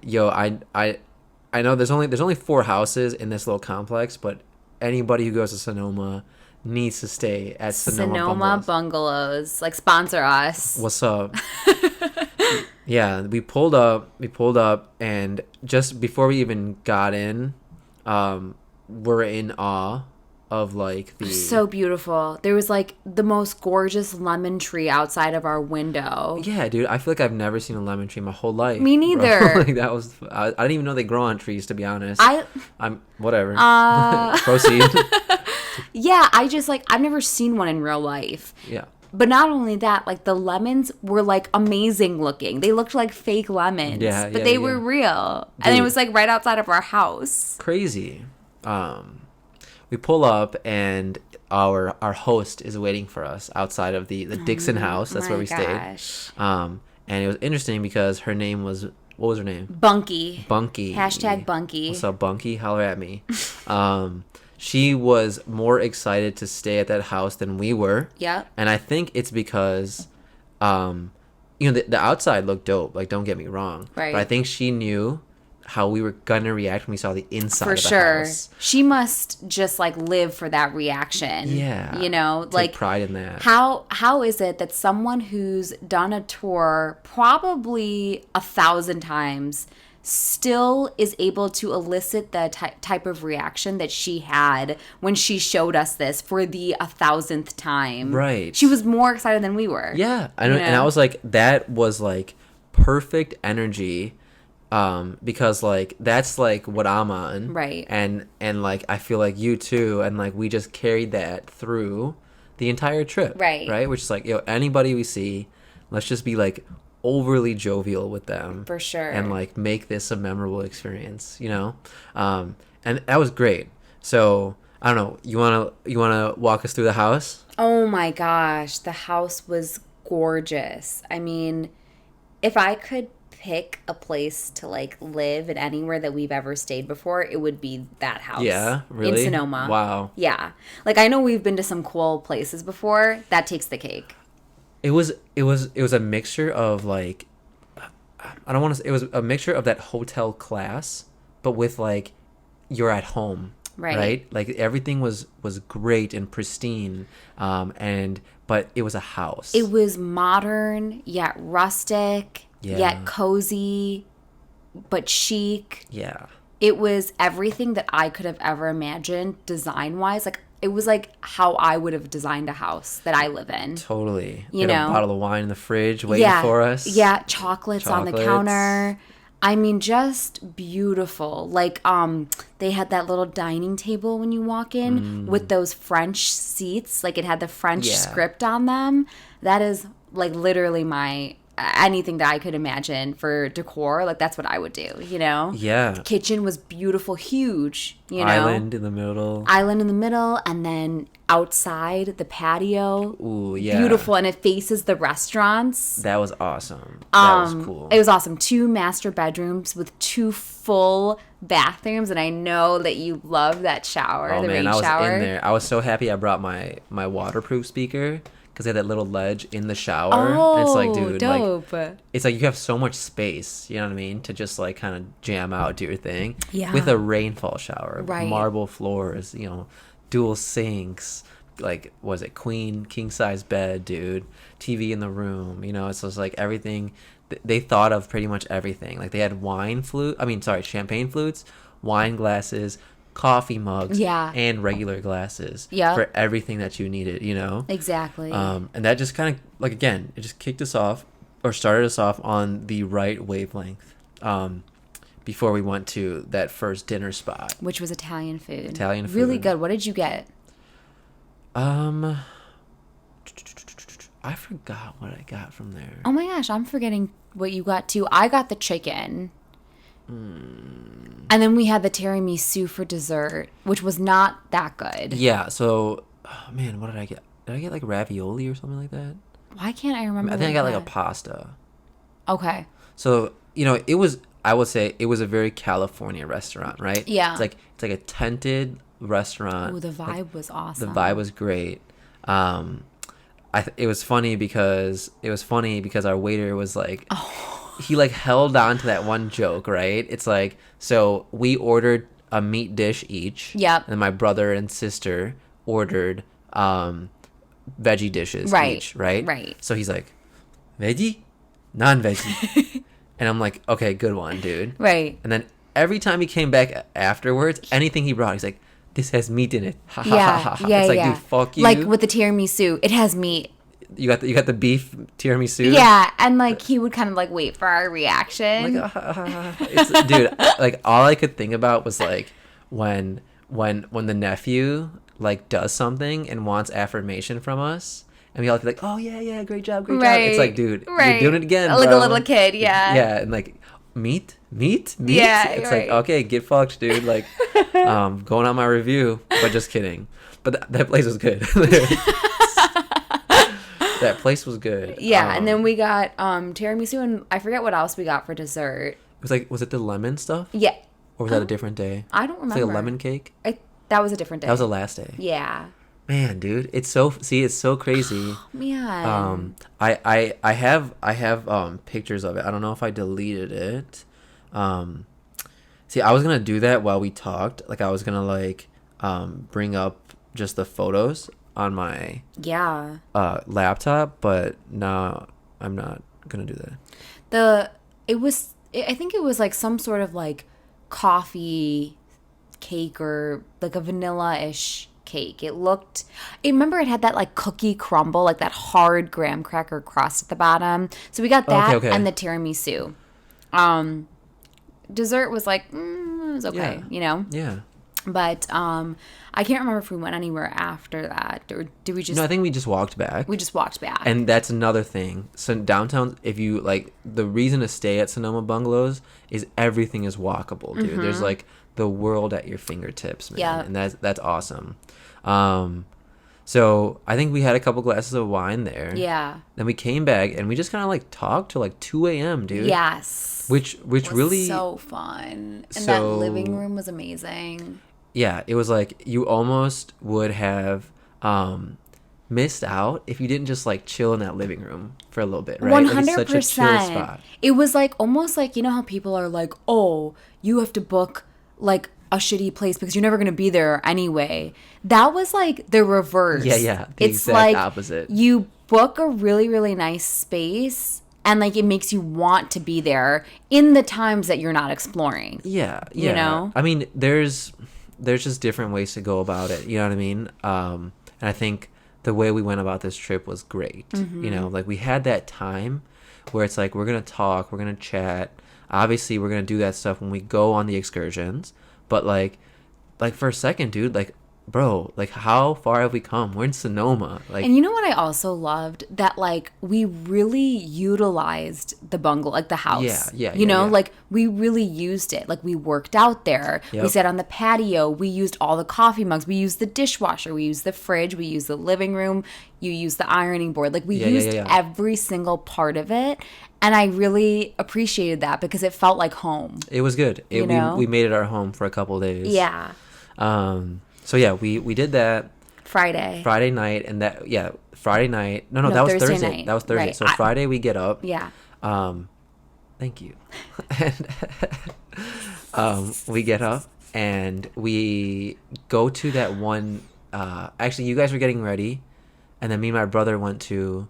[SPEAKER 1] I know there's only 4 houses in this little complex, but anybody who goes to Sonoma needs to stay at Sonoma
[SPEAKER 2] Bungalows. Like, sponsor us.
[SPEAKER 1] What's up? Yeah, we pulled up, and just before we even got in, we're in awe of like the
[SPEAKER 2] so beautiful. There was like the most gorgeous lemon tree outside of our window.
[SPEAKER 1] Yeah, dude, I feel like I've never seen a lemon tree my whole life.
[SPEAKER 2] Me neither.
[SPEAKER 1] Like that was I didn't even know they grow on trees, to be honest. I'm whatever. Proceed.
[SPEAKER 2] Yeah, I've never seen one in real life.
[SPEAKER 1] Yeah.
[SPEAKER 2] But not only that, like the lemons were like amazing looking. They looked like fake lemons.
[SPEAKER 1] Yeah,
[SPEAKER 2] but
[SPEAKER 1] yeah,
[SPEAKER 2] they
[SPEAKER 1] yeah.
[SPEAKER 2] were real.
[SPEAKER 1] Dude.
[SPEAKER 2] And it was like right outside of our house.
[SPEAKER 1] Crazy. We pull up and our host is waiting for us outside of the Dixon house. That's where we stayed. And it was interesting because her name was, what was her name?
[SPEAKER 2] Bunky.
[SPEAKER 1] Bunky.
[SPEAKER 2] Hashtag Bunky.
[SPEAKER 1] What's up, Bunky? Holler at me. She was more excited to stay at that house than we were.
[SPEAKER 2] Yep.
[SPEAKER 1] And I think it's because, the outside looked dope. Like, don't get me wrong.
[SPEAKER 2] Right.
[SPEAKER 1] But I think she knew how we were gonna react when we saw the inside
[SPEAKER 2] for
[SPEAKER 1] of the
[SPEAKER 2] sure.
[SPEAKER 1] house.
[SPEAKER 2] She must just like live for that reaction.
[SPEAKER 1] Yeah.
[SPEAKER 2] Take
[SPEAKER 1] like pride in that.
[SPEAKER 2] How is it that someone who's done a tour probably 1,000 times still is able to elicit the type of reaction that she had when she showed us this for the 1,000th time?
[SPEAKER 1] Right.
[SPEAKER 2] She was more excited than we were.
[SPEAKER 1] Yeah. And I was like, that was like perfect energy. Because like that's like what I'm on,
[SPEAKER 2] right?
[SPEAKER 1] And like I feel like you too, and like we just carried that through the entire trip, right? Which is like, anybody we see, let's just be like overly jovial with them,
[SPEAKER 2] for sure,
[SPEAKER 1] and like make this a memorable experience, and that was great. So I don't know, you wanna walk us through the house?
[SPEAKER 2] Oh my gosh, the house was gorgeous. I mean, if I could pick a place to like live in anywhere that we've ever stayed before, it would be that house.
[SPEAKER 1] Yeah, really?
[SPEAKER 2] In Sonoma.
[SPEAKER 1] Wow.
[SPEAKER 2] Yeah. Like I know we've been to some cool places before. That takes the cake.
[SPEAKER 1] It was a mixture of like, I don't want to say, it was a mixture of that hotel class, but with like you're at home. Right? Like everything was great and pristine, but it was a house.
[SPEAKER 2] It was modern yet rustic.
[SPEAKER 1] Yeah.
[SPEAKER 2] Yet cozy, but chic.
[SPEAKER 1] Yeah.
[SPEAKER 2] It was everything that I could have ever imagined design-wise. Like, it was like how I would have designed a house that I live in.
[SPEAKER 1] Totally.
[SPEAKER 2] You know?
[SPEAKER 1] A bottle of wine in the fridge waiting for us.
[SPEAKER 2] Yeah, chocolates on the counter. I mean, just beautiful. Like, they had that little dining table when you walk in with those French seats. Like, it had the French script on them. That is, like, literally my anything that I could imagine for decor. Like, that's what I would do, you know?
[SPEAKER 1] Yeah.
[SPEAKER 2] The kitchen was beautiful, huge, you know?
[SPEAKER 1] Island in the middle.
[SPEAKER 2] Island in the middle, and then outside the patio.
[SPEAKER 1] Ooh, yeah.
[SPEAKER 2] Beautiful, and it faces the restaurants.
[SPEAKER 1] That was awesome. That was cool.
[SPEAKER 2] It was awesome. 2 master bedrooms with 2 full bathrooms, and I know that you love that shower,
[SPEAKER 1] Oh
[SPEAKER 2] the
[SPEAKER 1] man,
[SPEAKER 2] rain
[SPEAKER 1] I was
[SPEAKER 2] shower.
[SPEAKER 1] in there. I was so happy I brought my waterproof speaker because they had that little ledge in the shower. And it's like, dude,
[SPEAKER 2] dope.
[SPEAKER 1] like it's like you have so much space, you know what I mean, to just like kind of jam out, do your thing.
[SPEAKER 2] Yeah.
[SPEAKER 1] With a rainfall shower,
[SPEAKER 2] Right.
[SPEAKER 1] marble floors, you know, dual sinks, like was it king size bed, dude, TV in the room, you know. It's just like everything. They thought of pretty much everything. Like they had champagne flutes, wine glasses, coffee mugs,
[SPEAKER 2] Yeah.
[SPEAKER 1] and regular glasses,
[SPEAKER 2] Yeah.
[SPEAKER 1] for everything that you needed, you know.
[SPEAKER 2] Exactly.
[SPEAKER 1] And that just kind of, like, again, it just kicked us off, or started us off on the right wavelength, before we went to that first dinner spot.
[SPEAKER 2] Which was Italian food.
[SPEAKER 1] Italian
[SPEAKER 2] Really
[SPEAKER 1] food.
[SPEAKER 2] good. What did you get?
[SPEAKER 1] I forgot what I got from there.
[SPEAKER 2] Oh my gosh, I'm forgetting what you got too. I got the chicken. And then we had the tiramisu for dessert, which was not that good.
[SPEAKER 1] Yeah, so, oh man, what did I get? Did I get like ravioli or something like that?
[SPEAKER 2] Why can't I remember?
[SPEAKER 1] I think I got like a
[SPEAKER 2] that?
[SPEAKER 1] pasta.
[SPEAKER 2] Okay.
[SPEAKER 1] So, you know, I would say it was a very California restaurant, right?
[SPEAKER 2] Yeah.
[SPEAKER 1] It's like a tented restaurant.
[SPEAKER 2] Ooh, the vibe
[SPEAKER 1] Like,
[SPEAKER 2] was awesome.
[SPEAKER 1] the vibe was great. It was funny because our waiter was like, he like held on to that one joke, right? It's like, so we ordered a meat dish each.
[SPEAKER 2] Yep.
[SPEAKER 1] And my brother and sister ordered veggie dishes
[SPEAKER 2] Right.
[SPEAKER 1] each, right?
[SPEAKER 2] Right.
[SPEAKER 1] So he's like, veggie, non-veggie. And I'm like, okay, good one, dude.
[SPEAKER 2] Right.
[SPEAKER 1] And then every time he came back afterwards, anything he brought, he's like, this has meat in it. Ha ha ha
[SPEAKER 2] Yeah.
[SPEAKER 1] ha ha.
[SPEAKER 2] Yeah.
[SPEAKER 1] It's like,
[SPEAKER 2] yeah.
[SPEAKER 1] dude, fuck you.
[SPEAKER 2] Like with the tiramisu, it has meat.
[SPEAKER 1] You got the beef tiramisu.
[SPEAKER 2] Yeah, and like he would kind of like wait for our reaction.
[SPEAKER 1] Like, dude, like all I could think about was like when the nephew like does something and wants affirmation from us, and we all be like, oh yeah, great job. It's like, dude,
[SPEAKER 2] right.
[SPEAKER 1] you're doing it again,
[SPEAKER 2] like
[SPEAKER 1] bro.
[SPEAKER 2] a little kid. Yeah.
[SPEAKER 1] Yeah, and like meat.
[SPEAKER 2] Yeah,
[SPEAKER 1] It's
[SPEAKER 2] right.
[SPEAKER 1] like, okay, get fucked, dude. Like, going on my review, but just kidding. But that place was good. That place was good.
[SPEAKER 2] Yeah, and then we got tiramisu, and I forget what else we got for dessert.
[SPEAKER 1] It was like, was it the lemon stuff,
[SPEAKER 2] Yeah,
[SPEAKER 1] or was that a different day?
[SPEAKER 2] I don't remember.
[SPEAKER 1] It's like a lemon cake.
[SPEAKER 2] That was a different day.
[SPEAKER 1] That was the last day.
[SPEAKER 2] Yeah.
[SPEAKER 1] Man, dude, it's so crazy.
[SPEAKER 2] Man.
[SPEAKER 1] I have pictures of it. I don't know if I deleted it. See, I was gonna do that while we talked. Like, I was gonna like bring up just the photos on my laptop, but no, I'm not gonna do that.
[SPEAKER 2] I think it was like some sort of like coffee cake or like a vanilla-ish cake. Remember it had that like cookie crumble, like that hard graham cracker crust at the bottom. So we got that
[SPEAKER 1] Okay.
[SPEAKER 2] and the tiramisu. Dessert was like, it was okay,
[SPEAKER 1] Yeah.
[SPEAKER 2] you know?
[SPEAKER 1] Yeah.
[SPEAKER 2] But I can't remember if we went anywhere after that, or did we just?
[SPEAKER 1] No, I think we just walked back.
[SPEAKER 2] We just walked back.
[SPEAKER 1] And that's another thing. So downtown, if you like, the reason to stay at Sonoma Bungalows is everything is walkable, dude. There's like the world at your fingertips, man.
[SPEAKER 2] Yeah.
[SPEAKER 1] And that's awesome. So I think we had a couple glasses of wine there.
[SPEAKER 2] Yeah.
[SPEAKER 1] Then we came back and we just kind of like talked till like 2 a.m., dude.
[SPEAKER 2] Yes.
[SPEAKER 1] Which
[SPEAKER 2] It was
[SPEAKER 1] really,
[SPEAKER 2] so fun, and that
[SPEAKER 1] So-
[SPEAKER 2] living room was amazing.
[SPEAKER 1] yeah, it was like you almost would have missed out if you didn't just like chill in that living room for a little bit, right? Like, it's such a chill
[SPEAKER 2] 100%.
[SPEAKER 1] spot.
[SPEAKER 2] It was like almost like, you know how people are like, oh, you have to book like a shitty place because you're never going to be there anyway. That was like the reverse.
[SPEAKER 1] Yeah, the
[SPEAKER 2] it's
[SPEAKER 1] exact
[SPEAKER 2] like
[SPEAKER 1] opposite.
[SPEAKER 2] You book a really, really nice space and like it makes you want to be there in the times that you're not exploring.
[SPEAKER 1] Yeah.
[SPEAKER 2] You know?
[SPEAKER 1] I mean, there's just different ways to go about it. You know what I mean? And I think the way we went about this trip was great. You know, like we had that time where it's like, we're going to talk, we're going to chat. Obviously, we're going to do that stuff when we go on the excursions. But like for a second, dude, like bro, like how far have we come? We're in Sonoma. Like,
[SPEAKER 2] And you know what I also loved? That like we really utilized the bungalow, like the house.
[SPEAKER 1] Yeah,
[SPEAKER 2] You know,
[SPEAKER 1] yeah.
[SPEAKER 2] like we really used it. Like we worked out there. We
[SPEAKER 1] Yep.
[SPEAKER 2] sat on the patio. We used all the coffee mugs. We used the dishwasher. We used the fridge. We used the living room. You used the ironing board. Like we used
[SPEAKER 1] Yeah.
[SPEAKER 2] every single part of it. And I really appreciated that because it felt like home.
[SPEAKER 1] It was good.
[SPEAKER 2] You know?
[SPEAKER 1] We made it our home for a couple of days.
[SPEAKER 2] Yeah.
[SPEAKER 1] So yeah, we did that
[SPEAKER 2] Friday
[SPEAKER 1] night, and Friday night. No,
[SPEAKER 2] No,
[SPEAKER 1] that was
[SPEAKER 2] Thursday
[SPEAKER 1] Thursday.
[SPEAKER 2] night.
[SPEAKER 1] That was Thursday.
[SPEAKER 2] Right.
[SPEAKER 1] So Friday we get up.
[SPEAKER 2] Yeah.
[SPEAKER 1] Thank you. And we get up and we go to that one. Actually, you guys were getting ready, and then me and my brother went to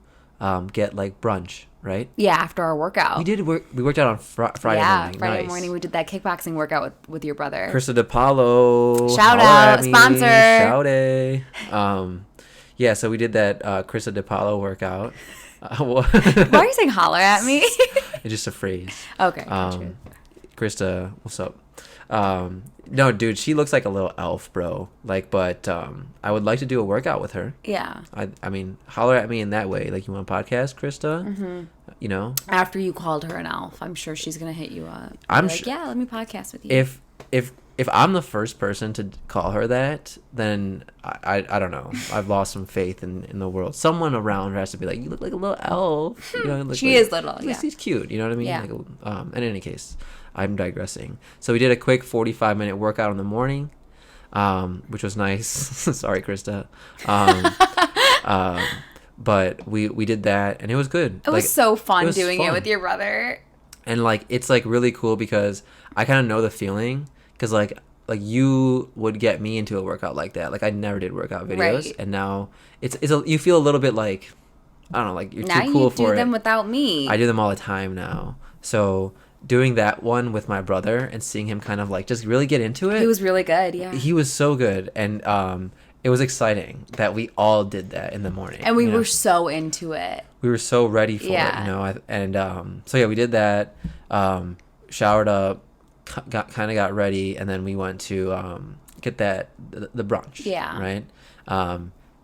[SPEAKER 1] get like brunch, right?
[SPEAKER 2] Yeah, after our workout.
[SPEAKER 1] We worked out on Friday morning.
[SPEAKER 2] Friday
[SPEAKER 1] Nice.
[SPEAKER 2] morning we did that kickboxing workout with your brother.
[SPEAKER 1] Krista DePaulo.
[SPEAKER 2] Shout
[SPEAKER 1] holla
[SPEAKER 2] out,
[SPEAKER 1] at me,
[SPEAKER 2] sponsor.
[SPEAKER 1] Shout out. Yeah, so we did that Krista DePaulo workout.
[SPEAKER 2] Why are you saying holler at me?
[SPEAKER 1] It's just a phrase.
[SPEAKER 2] Okay. Gotcha.
[SPEAKER 1] Krista, what's up? No, dude, she looks like a little elf, bro. Like, but I would like to do a workout with her.
[SPEAKER 2] Yeah.
[SPEAKER 1] I mean, holler at me in that way. Like, you want a podcast, Krista? Mm-hmm. You know?
[SPEAKER 2] After you called her an elf, I'm sure she's gonna hit you up.
[SPEAKER 1] I'm
[SPEAKER 2] like,
[SPEAKER 1] sure.
[SPEAKER 2] yeah, let me podcast with you.
[SPEAKER 1] If I'm the first person to call her that, then I don't know. I've lost some faith in the world. Someone around her has to be like, you look like a little elf. You know, you look
[SPEAKER 2] She
[SPEAKER 1] like,
[SPEAKER 2] is little. Yeah.
[SPEAKER 1] She's cute. You know what I mean?
[SPEAKER 2] Yeah.
[SPEAKER 1] Like, in any case, I'm digressing. So we did a quick 45-minute workout in the morning, which was nice. Sorry, Krista. But we did that, and it was good.
[SPEAKER 2] It was so fun doing it
[SPEAKER 1] fun.
[SPEAKER 2] with your brother.
[SPEAKER 1] And like it's like really cool because I kind of know the feeling because like you would get me into a workout like that. Like I never did workout videos,
[SPEAKER 2] Right.
[SPEAKER 1] and now you feel a little bit like I don't know, like you're
[SPEAKER 2] Now
[SPEAKER 1] too cool
[SPEAKER 2] you
[SPEAKER 1] for
[SPEAKER 2] do them
[SPEAKER 1] it.
[SPEAKER 2] without me.
[SPEAKER 1] I do them all the time now. So doing that one with my brother and seeing him kind of like just really get into it.
[SPEAKER 2] He was really good. Yeah.
[SPEAKER 1] He was so good, and it was exciting that we all did that in the morning.
[SPEAKER 2] And we
[SPEAKER 1] you know?
[SPEAKER 2] were so into it.
[SPEAKER 1] We were so ready for
[SPEAKER 2] Yeah.
[SPEAKER 1] it, you know. So yeah, we did that. Showered up, got ready, and then we went to get the brunch.
[SPEAKER 2] Yeah.
[SPEAKER 1] Right.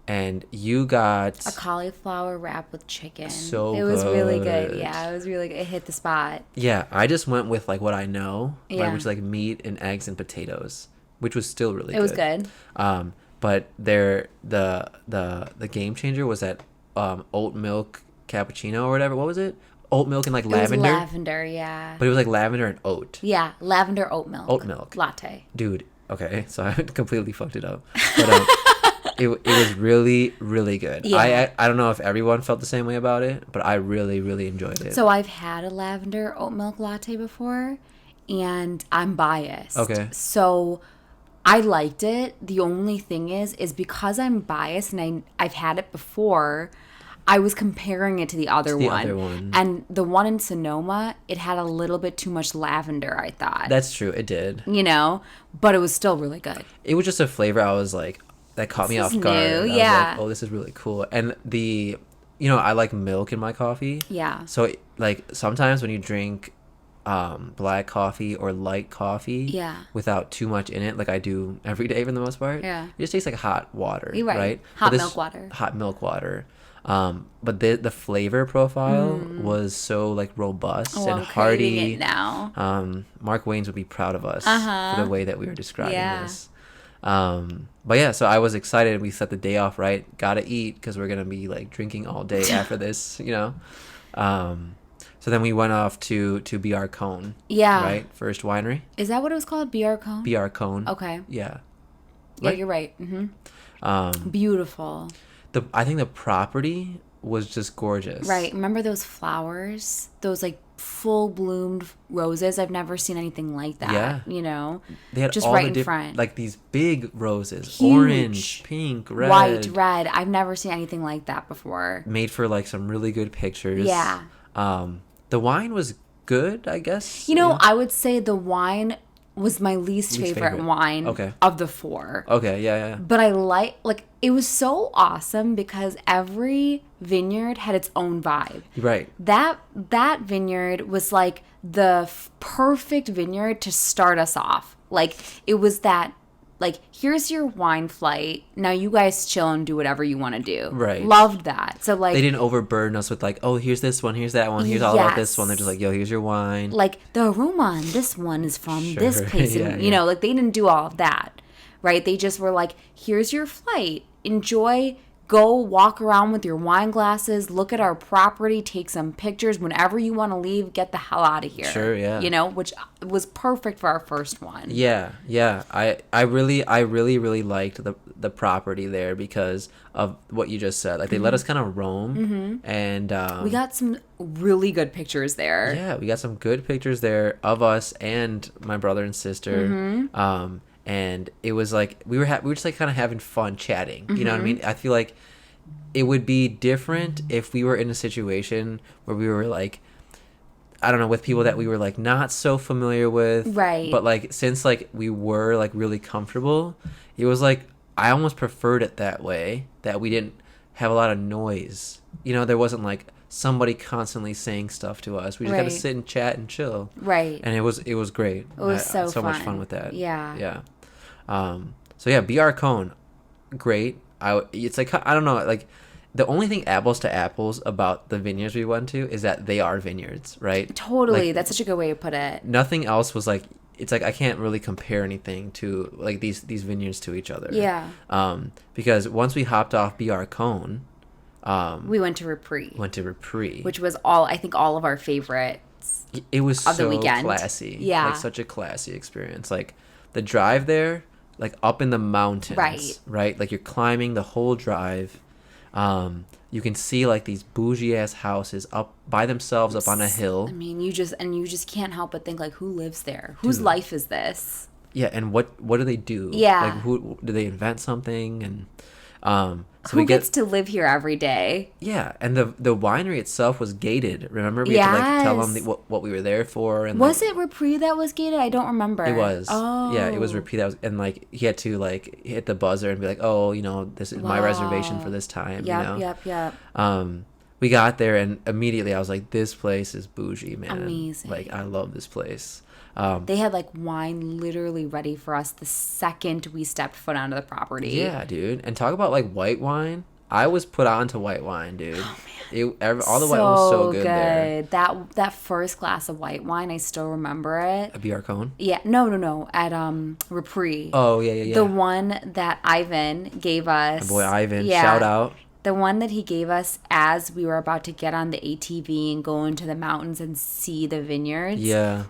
[SPEAKER 1] And you got
[SPEAKER 2] A cauliflower wrap with chicken.
[SPEAKER 1] So
[SPEAKER 2] it was really good.
[SPEAKER 1] good.
[SPEAKER 2] Yeah, it was really good. It hit the spot.
[SPEAKER 1] yeah. I just went with like what I know,
[SPEAKER 2] Yeah.
[SPEAKER 1] which is like meat and eggs and potatoes, which was still really good.
[SPEAKER 2] It was good.
[SPEAKER 1] But the game changer was that oat milk cappuccino or whatever. What was it? Oat milk and like lavender.
[SPEAKER 2] It was lavender, yeah.
[SPEAKER 1] But it was like lavender and oat.
[SPEAKER 2] Yeah, lavender oat milk.
[SPEAKER 1] Oat milk.
[SPEAKER 2] Latte.
[SPEAKER 1] Dude, okay, so I completely fucked it up. But it was really, really good.
[SPEAKER 2] Yeah.
[SPEAKER 1] I don't know if everyone felt the same way about it, but I really, really enjoyed it.
[SPEAKER 2] So I've had a lavender oat milk latte before, and I'm biased.
[SPEAKER 1] Okay.
[SPEAKER 2] So I liked it. The only thing is because I'm biased and I've had it before, I was comparing it to the other
[SPEAKER 1] the
[SPEAKER 2] one.
[SPEAKER 1] other one.
[SPEAKER 2] And the one in Sonoma, it had a little bit too much lavender, I thought.
[SPEAKER 1] That's true, it did.
[SPEAKER 2] You know, but it was still really good.
[SPEAKER 1] It was just a flavor I was like, that caught me
[SPEAKER 2] This
[SPEAKER 1] off
[SPEAKER 2] is
[SPEAKER 1] guard.
[SPEAKER 2] new,
[SPEAKER 1] I was
[SPEAKER 2] yeah.
[SPEAKER 1] like, oh, this is really cool. And I like milk in my coffee.
[SPEAKER 2] Yeah.
[SPEAKER 1] So like sometimes when you drink black coffee or light coffee
[SPEAKER 2] Yeah.
[SPEAKER 1] without too much in it, like I do every day for the most part,
[SPEAKER 2] Yeah.
[SPEAKER 1] it just tastes like hot water.
[SPEAKER 2] You're right.
[SPEAKER 1] But
[SPEAKER 2] Hot milk water.
[SPEAKER 1] Hot milk water. But the flavor profile was so like robust
[SPEAKER 2] Oh,
[SPEAKER 1] and
[SPEAKER 2] I'm craving
[SPEAKER 1] hearty.
[SPEAKER 2] it now.
[SPEAKER 1] Mark Waynes would be proud of us
[SPEAKER 2] Uh-huh.
[SPEAKER 1] for the way that we were describing
[SPEAKER 2] Yeah.
[SPEAKER 1] this. But yeah, so I was excited. We set the day off right. Gotta eat because we're gonna be like drinking all day after this, you know. So then we went off to BR Cone.
[SPEAKER 2] Yeah.
[SPEAKER 1] Right, first winery.
[SPEAKER 2] Is that what it was called? BR Cone?
[SPEAKER 1] BR Cone.
[SPEAKER 2] Okay.
[SPEAKER 1] Yeah.
[SPEAKER 2] Yeah,
[SPEAKER 1] Right?
[SPEAKER 2] you're right. Beautiful.
[SPEAKER 1] I think the property was just gorgeous.
[SPEAKER 2] Right. Remember those flowers? Those like full bloomed roses? I've never seen anything like that.
[SPEAKER 1] Yeah.
[SPEAKER 2] You know?
[SPEAKER 1] They had
[SPEAKER 2] Just
[SPEAKER 1] all
[SPEAKER 2] right
[SPEAKER 1] the
[SPEAKER 2] in front.
[SPEAKER 1] like these big roses,
[SPEAKER 2] Huge.
[SPEAKER 1] orange, pink, red,
[SPEAKER 2] White, red. I've never seen anything like that before.
[SPEAKER 1] made for like some really good pictures.
[SPEAKER 2] Yeah.
[SPEAKER 1] The wine was good, I guess.
[SPEAKER 2] You know,
[SPEAKER 1] Yeah.
[SPEAKER 2] I would say the wine was my least favorite
[SPEAKER 1] favorite.
[SPEAKER 2] wine
[SPEAKER 1] Okay.
[SPEAKER 2] of the four.
[SPEAKER 1] Okay, yeah.
[SPEAKER 2] But I like it was so awesome because every vineyard had its own vibe.
[SPEAKER 1] You're right.
[SPEAKER 2] That vineyard was like the perfect vineyard to start us off. Like it was that like, here's your wine flight. Now you guys chill and do whatever you want to do.
[SPEAKER 1] Right.
[SPEAKER 2] Loved that. So, like,
[SPEAKER 1] they didn't overburden us with like, oh, here's this one, here's that one, here's all about this
[SPEAKER 2] Yes.
[SPEAKER 1] one. They're just like, yo, here's your wine.
[SPEAKER 2] like, the aroma on this one is from this
[SPEAKER 1] Sure.
[SPEAKER 2] place.
[SPEAKER 1] Yeah,
[SPEAKER 2] And,
[SPEAKER 1] yeah.
[SPEAKER 2] like, they didn't do all of that, right? They just were like, here's your flight. Enjoy. Go walk around with your wine glasses. Look at our property. Take some pictures. Whenever you want to leave, get the hell out of here.
[SPEAKER 1] Sure, yeah.
[SPEAKER 2] Which was perfect for our first one.
[SPEAKER 1] Yeah. I really liked the property there because of what you just said. Like they let us kind of roam, and
[SPEAKER 2] We got some really good pictures there.
[SPEAKER 1] yeah, we got some good pictures there of us and my brother and sister. And it was like we were just like kind of having fun chatting. You know what I mean? I feel like it would be different if we were in a situation where we were like, I don't know, with people that we were like not so familiar with.
[SPEAKER 2] Right.
[SPEAKER 1] But like since like we were like really comfortable, it was like I almost preferred it that way, that we didn't have a lot of noise. There wasn't like somebody constantly saying stuff to us. We just got to
[SPEAKER 2] Right.
[SPEAKER 1] sit and chat and chill.
[SPEAKER 2] Right.
[SPEAKER 1] And it was great.
[SPEAKER 2] It was
[SPEAKER 1] I had
[SPEAKER 2] so
[SPEAKER 1] much
[SPEAKER 2] fun.
[SPEAKER 1] fun with that.
[SPEAKER 2] Yeah.
[SPEAKER 1] Yeah. So yeah, BR Cone, great. It's like, I don't know, like the only thing apples to apples about the vineyards we went to is that they are vineyards, right?
[SPEAKER 2] Totally.
[SPEAKER 1] Like,
[SPEAKER 2] That's such a good way to put it.
[SPEAKER 1] nothing else was like, it's like I can't really compare anything to like these vineyards to each other.
[SPEAKER 2] Yeah.
[SPEAKER 1] Because once we hopped off BR Cone,
[SPEAKER 2] We went to Repri,
[SPEAKER 1] went to Repri.
[SPEAKER 2] which was I think all of our favorites.
[SPEAKER 1] It was
[SPEAKER 2] of the
[SPEAKER 1] so
[SPEAKER 2] weekend.
[SPEAKER 1] classy.
[SPEAKER 2] Yeah.
[SPEAKER 1] Like such a classy experience. Like the drive there, like up in the mountains. Right. Like you're climbing the whole drive. You can see like these bougie ass houses up by themselves up on a hill.
[SPEAKER 2] I mean, you just can't help but think like, who lives there? Whose life is this?
[SPEAKER 1] Yeah, and what do they do?
[SPEAKER 2] Yeah.
[SPEAKER 1] Like who do they invent something? And so
[SPEAKER 2] Who gets to live here every day?
[SPEAKER 1] yeah, and the winery itself was gated. Remember, we had to like tell them
[SPEAKER 2] Yes.
[SPEAKER 1] what we were there for. And
[SPEAKER 2] Was
[SPEAKER 1] like,
[SPEAKER 2] it Repri that was gated? I don't remember.
[SPEAKER 1] It was.
[SPEAKER 2] Oh.
[SPEAKER 1] Yeah, it was repeat. That was, and like he had to like hit the buzzer and be like, oh, this is my reservation for this time.
[SPEAKER 2] Yep.
[SPEAKER 1] We got there and immediately I was like, this place is bougie, man.
[SPEAKER 2] Amazing.
[SPEAKER 1] Like I love this place.
[SPEAKER 2] They had like wine literally ready for us the second we stepped foot onto the property.
[SPEAKER 1] Yeah, dude. And talk about like white wine. I was put on to white wine, dude.
[SPEAKER 2] Oh, man.
[SPEAKER 1] All the white wine was so good there.
[SPEAKER 2] That first glass of white wine, I still remember it.
[SPEAKER 1] A BR Cone?
[SPEAKER 2] Yeah, no, at Repri.
[SPEAKER 1] Oh, yeah.
[SPEAKER 2] The one that Ivan gave us.
[SPEAKER 1] My boy Ivan,
[SPEAKER 2] Yeah,
[SPEAKER 1] shout out.
[SPEAKER 2] The one that he gave us as we were about to get on the ATV and go into the mountains and see the vineyards.
[SPEAKER 1] Yeah.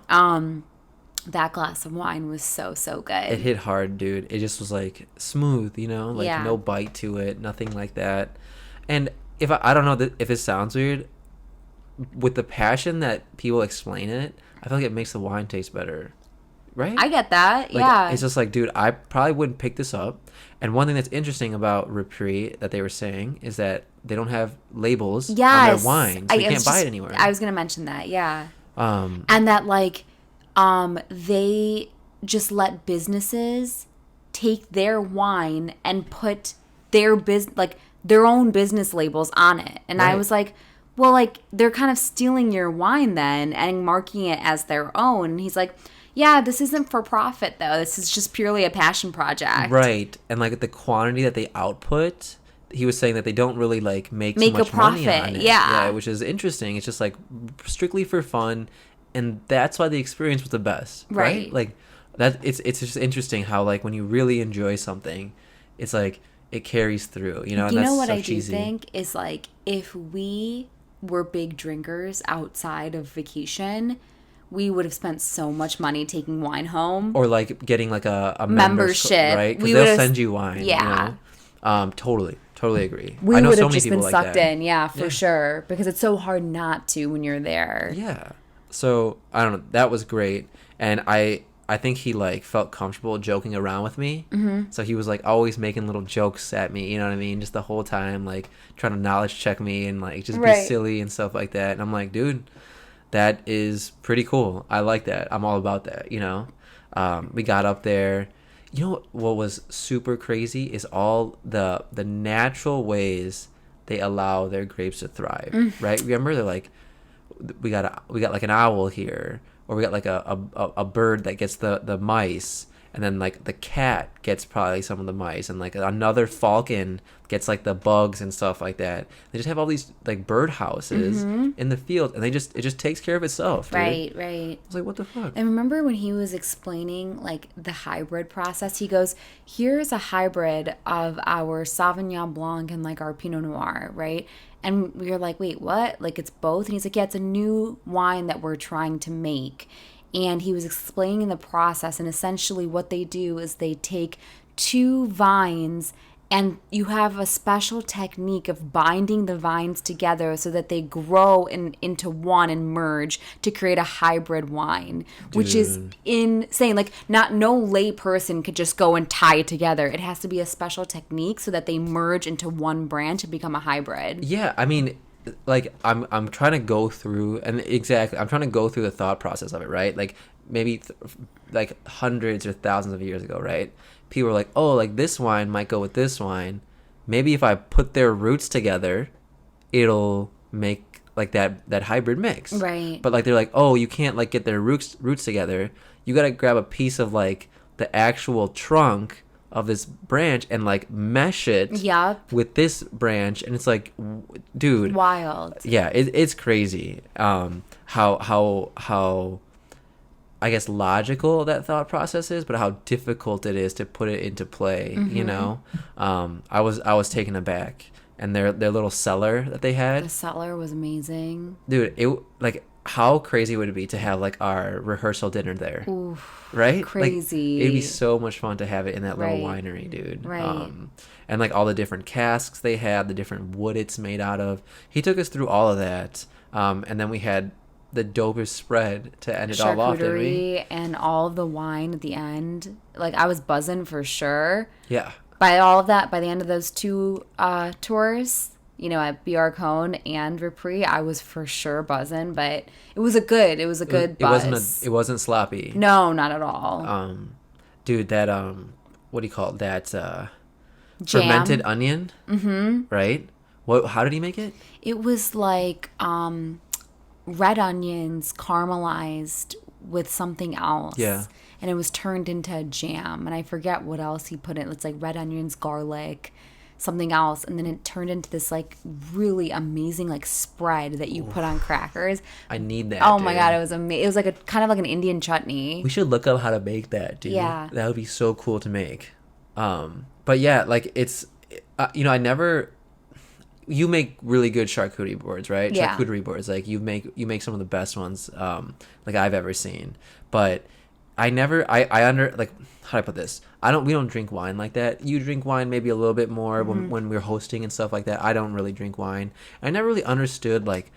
[SPEAKER 2] That glass of wine was so good.
[SPEAKER 1] It hit hard, dude. It just was like smooth, like
[SPEAKER 2] Yeah.
[SPEAKER 1] no bite to it, nothing like that. And if I don't know if it sounds weird, with the passion that people explain it, I feel like it makes the wine taste better, right?
[SPEAKER 2] I get that.
[SPEAKER 1] Like,
[SPEAKER 2] yeah.
[SPEAKER 1] it's just like, dude, I probably wouldn't pick this up. And one thing that's interesting about Repri that they were saying is that they don't have labels on their wine, so you can't buy it anywhere.
[SPEAKER 2] I was gonna mention that. Yeah.
[SPEAKER 1] Um,
[SPEAKER 2] And that like they just let businesses take their wine and put their own business labels on it. And I
[SPEAKER 1] Right.
[SPEAKER 2] was like, well, like they're kind of stealing your wine then and marking it as their own. And he's like, yeah, this isn't for profit though. This is just purely a passion project.
[SPEAKER 1] Right. And like the quantity that they output, he was saying that they don't really like make
[SPEAKER 2] Make
[SPEAKER 1] too
[SPEAKER 2] a
[SPEAKER 1] much money
[SPEAKER 2] profit,
[SPEAKER 1] on it.
[SPEAKER 2] yeah.
[SPEAKER 1] Which is interesting. It's just like strictly for fun, and that's why the experience was the best.
[SPEAKER 2] Right.
[SPEAKER 1] Like that it's just interesting how like when you really enjoy something, it's like it carries through, and
[SPEAKER 2] You
[SPEAKER 1] that's
[SPEAKER 2] know what
[SPEAKER 1] so
[SPEAKER 2] I
[SPEAKER 1] cheesy.
[SPEAKER 2] do think is like if we were big drinkers outside of vacation, we would have spent so much money taking wine home.
[SPEAKER 1] Or like getting like a
[SPEAKER 2] Membership.
[SPEAKER 1] right? Because
[SPEAKER 2] We
[SPEAKER 1] they'll
[SPEAKER 2] would've-
[SPEAKER 1] send you wine.
[SPEAKER 2] Yeah.
[SPEAKER 1] Totally agree.
[SPEAKER 2] We
[SPEAKER 1] I know
[SPEAKER 2] would
[SPEAKER 1] so
[SPEAKER 2] have
[SPEAKER 1] many
[SPEAKER 2] just
[SPEAKER 1] people
[SPEAKER 2] been
[SPEAKER 1] like
[SPEAKER 2] sucked
[SPEAKER 1] that.
[SPEAKER 2] in, yeah, for
[SPEAKER 1] Yeah.
[SPEAKER 2] sure. Because it's so hard not to when you're there.
[SPEAKER 1] Yeah. So I don't know. That was great, and I think he like felt comfortable joking around with me. Mm-hmm. So he was like always making little jokes at me. You know what I mean? Just the whole time, like trying to knowledge check me and like just be
[SPEAKER 2] Right.
[SPEAKER 1] silly and stuff like that. And I'm like, dude, that is pretty cool. I like that. I'm all about that. We got up there. You know what was super crazy is all the natural ways they allow their grapes to thrive. Right? Remember, they're like, we got like an owl here, or we got like a bird that gets the mice, and then like the cat gets probably some of the mice, and like another falcon gets like the bugs and stuff like that. They just have all these like bird houses in the field, and it just takes care of itself, dude.
[SPEAKER 2] Right.
[SPEAKER 1] I was like, what the fuck?
[SPEAKER 2] And remember when he was explaining like the hybrid process, he goes, here's a hybrid of our Sauvignon Blanc and like our Pinot Noir, right? And we were like, wait, what? Like it's both? And he's like, yeah, it's a new wine that we're trying to make. And he was explaining the process, and essentially what they do is they take two vines, and you have a special technique of binding the vines together so that they grow into one and merge to create a hybrid wine, which is insane. Like, no lay person could just go and tie it together. It has to be a special technique so that they merge into one branch and become a hybrid.
[SPEAKER 1] Yeah, I mean, like I'm trying to go through, and exactly, I'm trying to go through the thought process of it, right? Like maybe like hundreds or thousands of years ago, right? People were like, oh, like this wine might go with this wine. Maybe if I put their roots together, it'll make like that hybrid mix.
[SPEAKER 2] Right.
[SPEAKER 1] But like they're like, oh, you can't like get their roots together. You got to grab a piece of like the actual trunk of this branch and like mesh it with this branch, and it's like, dude,
[SPEAKER 2] wild.
[SPEAKER 1] Yeah, it's crazy. How I guess logical that thought process is, but how difficult it is to put it into play. You know, I was taken aback, and their little cellar that they had.
[SPEAKER 2] The cellar was amazing,
[SPEAKER 1] dude. It like, how crazy would it be to have like our rehearsal dinner there?
[SPEAKER 2] Oof,
[SPEAKER 1] right?
[SPEAKER 2] Crazy.
[SPEAKER 1] Like, it'd be so much fun to have it in that little winery, dude.
[SPEAKER 2] Right.
[SPEAKER 1] And like all the different casks they had, the different wood it's made out of. He took us through all of that. And then we had the dopest spread to end it all off, didn't we?
[SPEAKER 2] And all of the wine at the end. Like, I was buzzing for sure.
[SPEAKER 1] Yeah.
[SPEAKER 2] By all of that, by the end of those two tours, you know, at BR Cone and Repris, I was for sure buzzing, but it was a good buzz.
[SPEAKER 1] It wasn't sloppy.
[SPEAKER 2] No, not at all.
[SPEAKER 1] Dude, that what do you call it? That
[SPEAKER 2] Jam.
[SPEAKER 1] Fermented onion. Right? How did he make it?
[SPEAKER 2] It was like red onions caramelized with something else.
[SPEAKER 1] Yeah.
[SPEAKER 2] And it was turned into a jam, and I forget what else he put in. It's like red onions, garlic, something else, and then it turned into this like really amazing like spread that you put on crackers.
[SPEAKER 1] I need that.
[SPEAKER 2] Oh my god, it was amazing. It was like a kind of like an Indian chutney.
[SPEAKER 1] We should look up how to make that, dude.
[SPEAKER 2] Yeah,
[SPEAKER 1] that would be so cool to make. But yeah, like it's you know, you make really good charcuterie boards, right?
[SPEAKER 2] Yeah.
[SPEAKER 1] Charcuterie boards, like you make some of the best ones like I've ever seen. But I like, how do I put this? We don't drink wine like that. You drink wine maybe a little bit more when we're hosting and stuff like that. I don't really drink wine. I never really understood like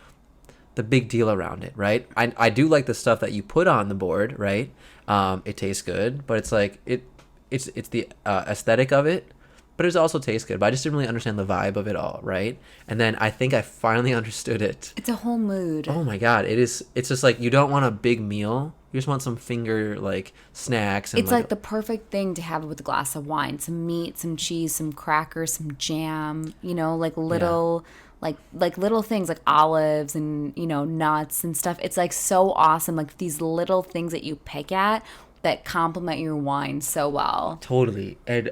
[SPEAKER 1] the big deal around it, right? I do like the stuff that you put on the board, right? It tastes good, but it's like it's the aesthetic of it, but it also tastes good. But I just didn't really understand the vibe of it all, right? And then I think I finally understood it.
[SPEAKER 2] It's a whole mood.
[SPEAKER 1] Oh my god, it is. It's just like, you don't want a big meal. You just want some finger like snacks. And
[SPEAKER 2] it's like the perfect thing to have with a glass of wine. Some meat, some cheese, some crackers, some jam. You know, like little. Yeah. Like little things like olives and, you know, nuts and stuff. It's like so awesome. Like these little things that you pick at that complement your wine so well.
[SPEAKER 1] Totally. And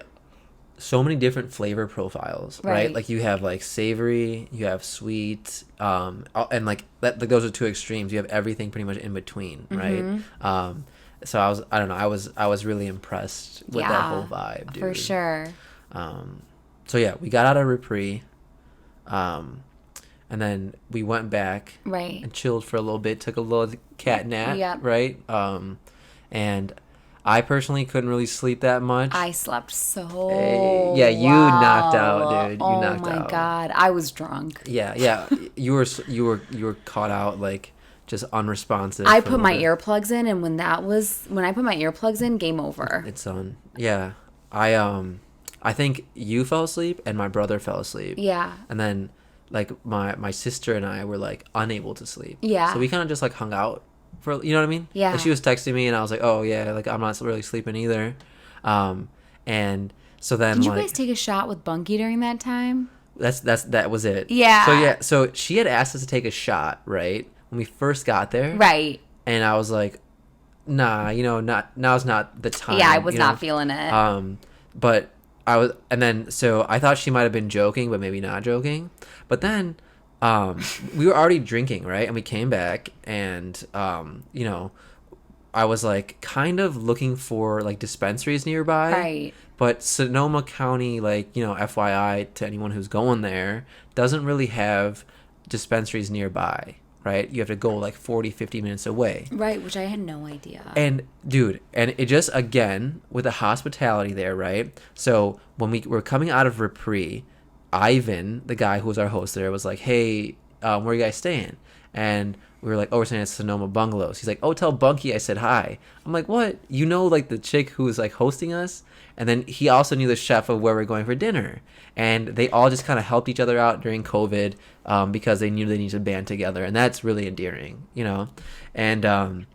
[SPEAKER 1] so many different flavor profiles, right? Like you have like savory, you have sweet, and like that, like those are two extremes. You have everything pretty much in between, right? So I don't know, I was really impressed with that whole vibe, dude.
[SPEAKER 2] For sure.
[SPEAKER 1] So yeah, we got out of Repris, and then we went back and chilled for a little bit, took a little cat nap, right? And I personally couldn't really sleep that much.
[SPEAKER 2] I slept so
[SPEAKER 1] yeah, you knocked out, dude. You knocked out.
[SPEAKER 2] Oh my god, I was drunk.
[SPEAKER 1] Yeah. You were caught out, like just unresponsive.
[SPEAKER 2] I put my earplugs in, and when I put my earplugs in, game over.
[SPEAKER 1] It's on. Yeah. I think you fell asleep and my brother fell asleep.
[SPEAKER 2] Yeah.
[SPEAKER 1] And then like my sister and I were like unable to sleep.
[SPEAKER 2] Yeah.
[SPEAKER 1] So we kind of just like hung out for, you know what I mean?
[SPEAKER 2] Yeah.
[SPEAKER 1] Like she was texting me and I was like, oh yeah, like I'm not really sleeping either. And so then
[SPEAKER 2] did you guys take a shot with Bunky during that time?
[SPEAKER 1] That was it.
[SPEAKER 2] Yeah.
[SPEAKER 1] So she had asked us to take a shot, right? When we first got there.
[SPEAKER 2] Right.
[SPEAKER 1] And I was like, nah, not now's not the time.
[SPEAKER 2] Yeah, I was not feeling it.
[SPEAKER 1] But and then so I thought she might have been joking, but maybe not joking. But then, we were already drinking, right? And we came back, and I was like kind of looking for like dispensaries nearby.
[SPEAKER 2] Right.
[SPEAKER 1] But Sonoma County, like, FYI to anyone who's going there, doesn't really have dispensaries nearby, right? You have to go like 40, 50 minutes away.
[SPEAKER 2] Right, which I had no idea.
[SPEAKER 1] And dude, and it just, again, with the hospitality there, right? So when we were coming out of Repri, Ivan, the guy who was our host there, was like, hey, where are you guys staying? And we were like, oh, we're staying at Sonoma Bungalows. He's like, oh, tell Bunky I said hi. I'm like, what? Like the chick who was like hosting us? And then he also knew the chef of where we're going for dinner. And they all just kind of helped each other out during COVID, because they knew they needed to band together. And that's really endearing, And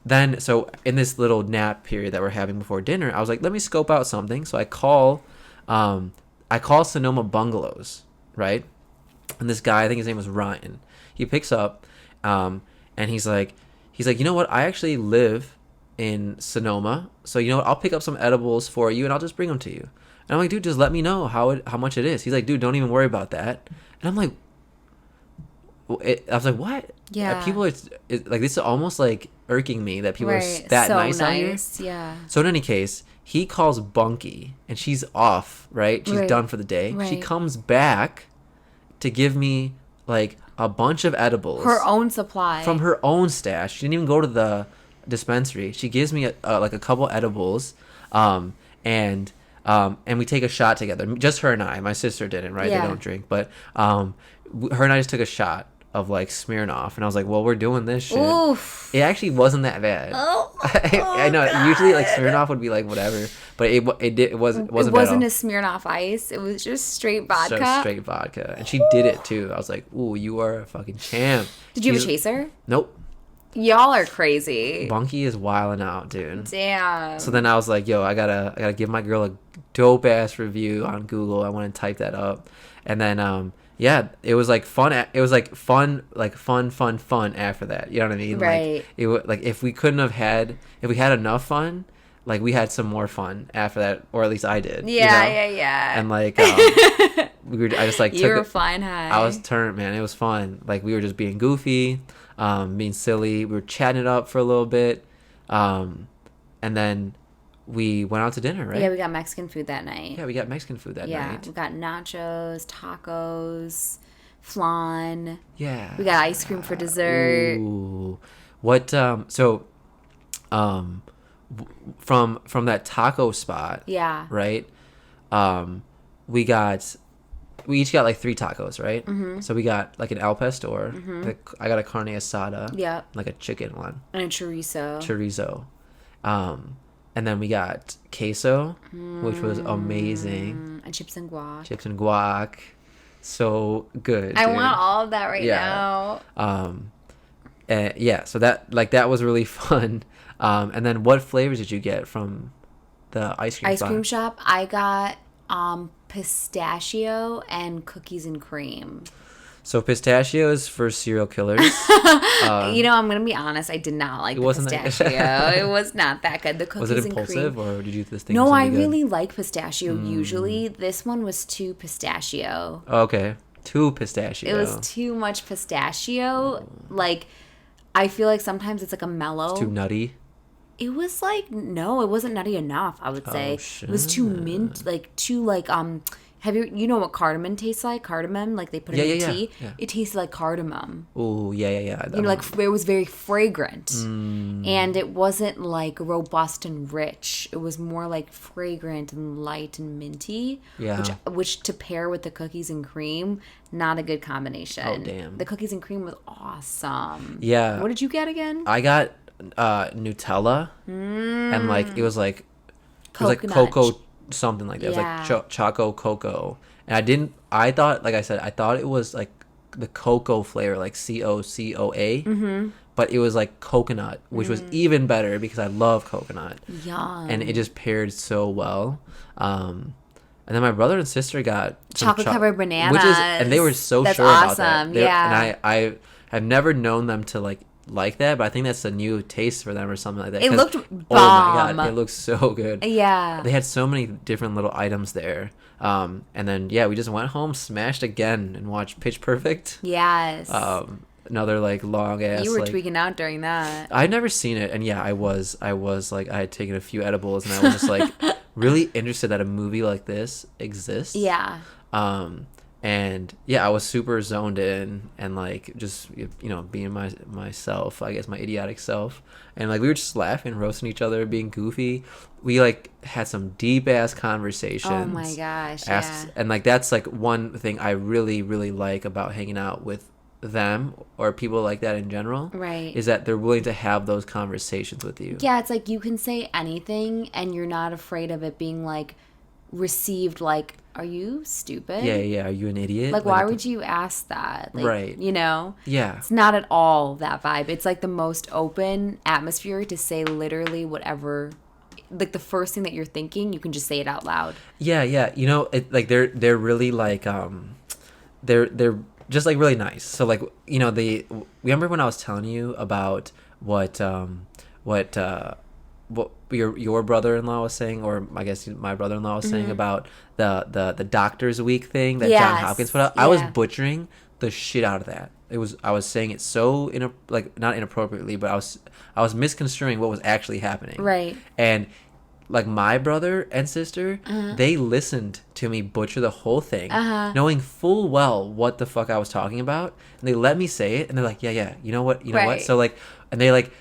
[SPEAKER 1] then, so in this little nap period that we're having before dinner, I was like, let me scope out something. So I call Sonoma Bungalows, right? And this guy, I think his name was Ryan. He picks up, and he's like, you know what? I actually live in Sonoma, so you know what? I'll pick up some edibles for you, and I'll just bring them to you. And I'm like, dude, just let me know how much it is. He's like, dude, don't even worry about that. And I'm like, I was like, what?
[SPEAKER 2] Yeah.
[SPEAKER 1] People are like, this is almost like irking me that people are
[SPEAKER 2] Right.
[SPEAKER 1] that
[SPEAKER 2] So
[SPEAKER 1] nice out here.
[SPEAKER 2] Yeah.
[SPEAKER 1] So in any case, he calls Bunky, and she's off, right? She's
[SPEAKER 2] Right.
[SPEAKER 1] done for the day.
[SPEAKER 2] Right.
[SPEAKER 1] She comes back to give me like a bunch of edibles.
[SPEAKER 2] Her own supply.
[SPEAKER 1] From her own stash. She didn't even go to the dispensary. She gives me like a couple edibles, and we take a shot together. Just her and I. My sister didn't, right?
[SPEAKER 2] Yeah.
[SPEAKER 1] They don't drink, but her and I just took a shot of like Smirnoff, and I was like, well, we're doing this shit.
[SPEAKER 2] Oof.
[SPEAKER 1] It actually wasn't that bad.
[SPEAKER 2] Oh,
[SPEAKER 1] I know.
[SPEAKER 2] God.
[SPEAKER 1] Usually, like Smirnoff would be like whatever, but it wasn't.
[SPEAKER 2] It wasn't
[SPEAKER 1] bad
[SPEAKER 2] a Smirnoff Ice. It was just straight vodka.
[SPEAKER 1] So straight vodka, and she did it too. I was like, "Ooh, you are a fucking champ."
[SPEAKER 2] Did you have a chaser?
[SPEAKER 1] Nope.
[SPEAKER 2] Y'all are crazy.
[SPEAKER 1] Bunky is wilding out, dude.
[SPEAKER 2] Damn.
[SPEAKER 1] So then I was like, "Yo, I gotta give my girl a dope ass review on Google. I want to type that up," and then yeah, it was like fun. It was like fun after that. You know what I mean?
[SPEAKER 2] Right.
[SPEAKER 1] Like if we had enough fun, like we had some more fun after that, or at least I did.
[SPEAKER 2] Yeah, yeah.
[SPEAKER 1] And like I just like
[SPEAKER 2] you were flying high.
[SPEAKER 1] I was turned, man. It was fun. Like we were just being goofy, being silly. We were chatting it up for a little bit, and then we went out to dinner, right?
[SPEAKER 2] Yeah, we got Mexican food that night.
[SPEAKER 1] Yeah, we got Mexican food that night.
[SPEAKER 2] Yeah, we got nachos, tacos, flan.
[SPEAKER 1] Yeah.
[SPEAKER 2] We got ice cream for dessert.
[SPEAKER 1] Ooh. What from that taco spot,
[SPEAKER 2] Yeah.
[SPEAKER 1] right? We each got like 3 tacos, right? Mm-hmm. So we got like an al pastor. Mm-hmm. I got a carne asada.
[SPEAKER 2] Yep.
[SPEAKER 1] Like a chicken one.
[SPEAKER 2] And a chorizo.
[SPEAKER 1] And then we got queso, which was amazing.
[SPEAKER 2] And chips and guac.
[SPEAKER 1] Chips and guac. So good.
[SPEAKER 2] I
[SPEAKER 1] dude.
[SPEAKER 2] want all of that right now.
[SPEAKER 1] Yeah, so that was really fun. And then what flavors did you get from the ice cream spot?
[SPEAKER 2] Ice cream shop, I got pistachio and cookies and cream.
[SPEAKER 1] So pistachio is for serial killers.
[SPEAKER 2] I'm going to be honest. I did not like the pistachio. It was not that good. The cookies and cream. Was it impulsive,
[SPEAKER 1] or did you think?
[SPEAKER 2] No, I really like pistachio. Usually, this one was too pistachio.
[SPEAKER 1] Okay, too pistachio.
[SPEAKER 2] It was too much pistachio. Like, I feel like sometimes it's like a mellow.
[SPEAKER 1] It's too nutty.
[SPEAKER 2] It was like, no, it wasn't nutty enough. I would say it was too mint, like too like Have you know what cardamom tastes like? Cardamom, like they put it in tea. Yeah. It tasted like cardamom.
[SPEAKER 1] Oh, yeah.
[SPEAKER 2] Like it was very fragrant. And it wasn't like robust and rich. It was more like fragrant and light and minty.
[SPEAKER 1] Yeah.
[SPEAKER 2] Which to pair with the cookies and cream, not a good combination.
[SPEAKER 1] Oh, damn.
[SPEAKER 2] The cookies and cream was awesome.
[SPEAKER 1] Yeah.
[SPEAKER 2] What did you get again?
[SPEAKER 1] I got Nutella. And like it was like cocoa something like that.
[SPEAKER 2] Yeah.
[SPEAKER 1] It was like choco cocoa, and I thought it was like the cocoa flavor, like COCOA, but it was like coconut, which was even better because I love coconut.
[SPEAKER 2] Yum.
[SPEAKER 1] And it just paired so well. And then my brother and sister got
[SPEAKER 2] chocolate covered bananas,
[SPEAKER 1] and they were so
[SPEAKER 2] That's
[SPEAKER 1] sure
[SPEAKER 2] awesome.
[SPEAKER 1] about that. And I have never known them to like like that, but I think that's a new taste for them or something like that.
[SPEAKER 2] It
[SPEAKER 1] 'Cause,
[SPEAKER 2] looked
[SPEAKER 1] oh my
[SPEAKER 2] bomb.
[SPEAKER 1] god, it looks so good.
[SPEAKER 2] Yeah.
[SPEAKER 1] They had so many different little items there. And then yeah, we just went home, smashed again, and watched Pitch Perfect.
[SPEAKER 2] Yes.
[SPEAKER 1] Another like long ass.
[SPEAKER 2] You were
[SPEAKER 1] like,
[SPEAKER 2] tweaking out during that.
[SPEAKER 1] I'd never seen it, and yeah, I was like, I had taken a few edibles, and I was just like really interested that a movie like this exists.
[SPEAKER 2] Yeah.
[SPEAKER 1] And yeah, I was super zoned in and like just being myself, I guess my idiotic self, and like we were just laughing, roasting each other, being goofy. We like had some deep ass conversations.
[SPEAKER 2] Oh my gosh. Yeah.
[SPEAKER 1] And like that's like one thing I really really like about hanging out with them or people like that in general,
[SPEAKER 2] Right.
[SPEAKER 1] is that they're willing to have those conversations with you.
[SPEAKER 2] Yeah, it's like you can say anything and you're not afraid of it being like received like, are you stupid?
[SPEAKER 1] Yeah, are you an idiot?
[SPEAKER 2] Like, why would you ask that? Like,
[SPEAKER 1] Right. Yeah.
[SPEAKER 2] It's not at all that vibe. It's like the most open atmosphere to say literally whatever, like the first thing that you're thinking, you can just say it out loud.
[SPEAKER 1] Yeah. Like they're really like they're just like really nice. So like remember when I was telling you about what your brother-in-law was saying, or I guess my brother-in-law was saying about the Doctor's Week thing that John Hopkins put out. I was butchering the shit out of that. I was saying it so not inappropriately, but I was misconstruing what was actually happening.
[SPEAKER 2] Right.
[SPEAKER 1] And like my brother and sister, they listened to me butcher the whole thing, knowing full well what the fuck I was talking about, and they let me say it, and they're like, yeah, you know what? So like, and they're like,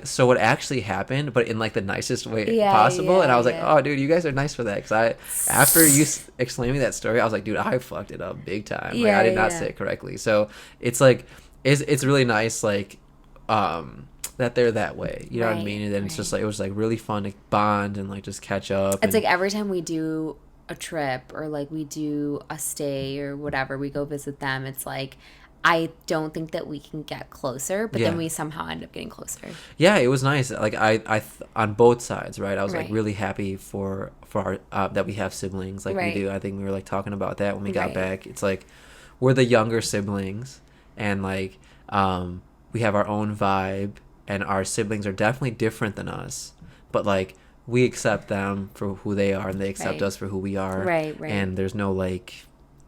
[SPEAKER 1] so what actually happened, but in like the nicest way possible. And I was like, oh dude, you guys are nice for that, because after you explained me that story, I was like, dude, I fucked it up big time. Like I did not say it correctly. So it's like it's really nice, like that they're that way, you know what I mean? And then it's just like, it was like really fun to bond and like just catch up.
[SPEAKER 2] It's like every time we do a trip or like we do a stay or whatever, we go visit them, it's like I don't think that we can get closer, but then we somehow end up getting closer. Yeah,
[SPEAKER 1] it was nice. Like I on both sides, right? I was like really happy for our that we have siblings like we do. I think we were like talking about that when we got back. It's like we're the younger siblings, and like we have our own vibe, and our siblings are definitely different than us, but like we accept them for who they are, and they accept us for who we are. Right. And there's no like,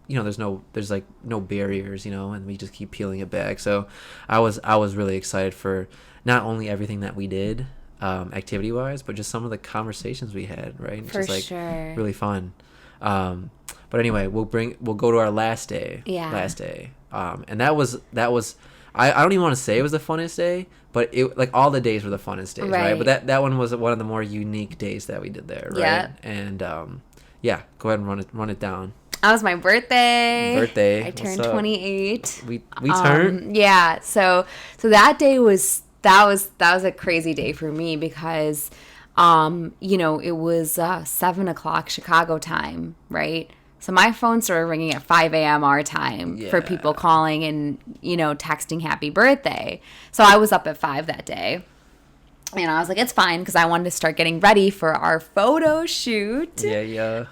[SPEAKER 1] there's like no barriers, and we just keep peeling it back. So I was really excited for not only everything that we did activity wise, but just some of the conversations we had, right?
[SPEAKER 2] For
[SPEAKER 1] just like
[SPEAKER 2] sure.
[SPEAKER 1] really fun. But anyway, we'll go to our last day. And that was I don't even want to say it was the funnest day, but it like all the days were the funnest days, right? But that one was one of the more unique days that we did there, right? Yeah. And go ahead and run it down.
[SPEAKER 2] That was my birthday. I turned 28.
[SPEAKER 1] We turned.
[SPEAKER 2] Yeah. So that day was a crazy day for me because, it was 7:00 Chicago time, right? So my phone started ringing at 5 a.m. our time for people calling and, texting happy birthday. So I was up at 5 that day. And I was like, it's fine, because I wanted to start getting ready for our photo shoot.
[SPEAKER 1] Yeah.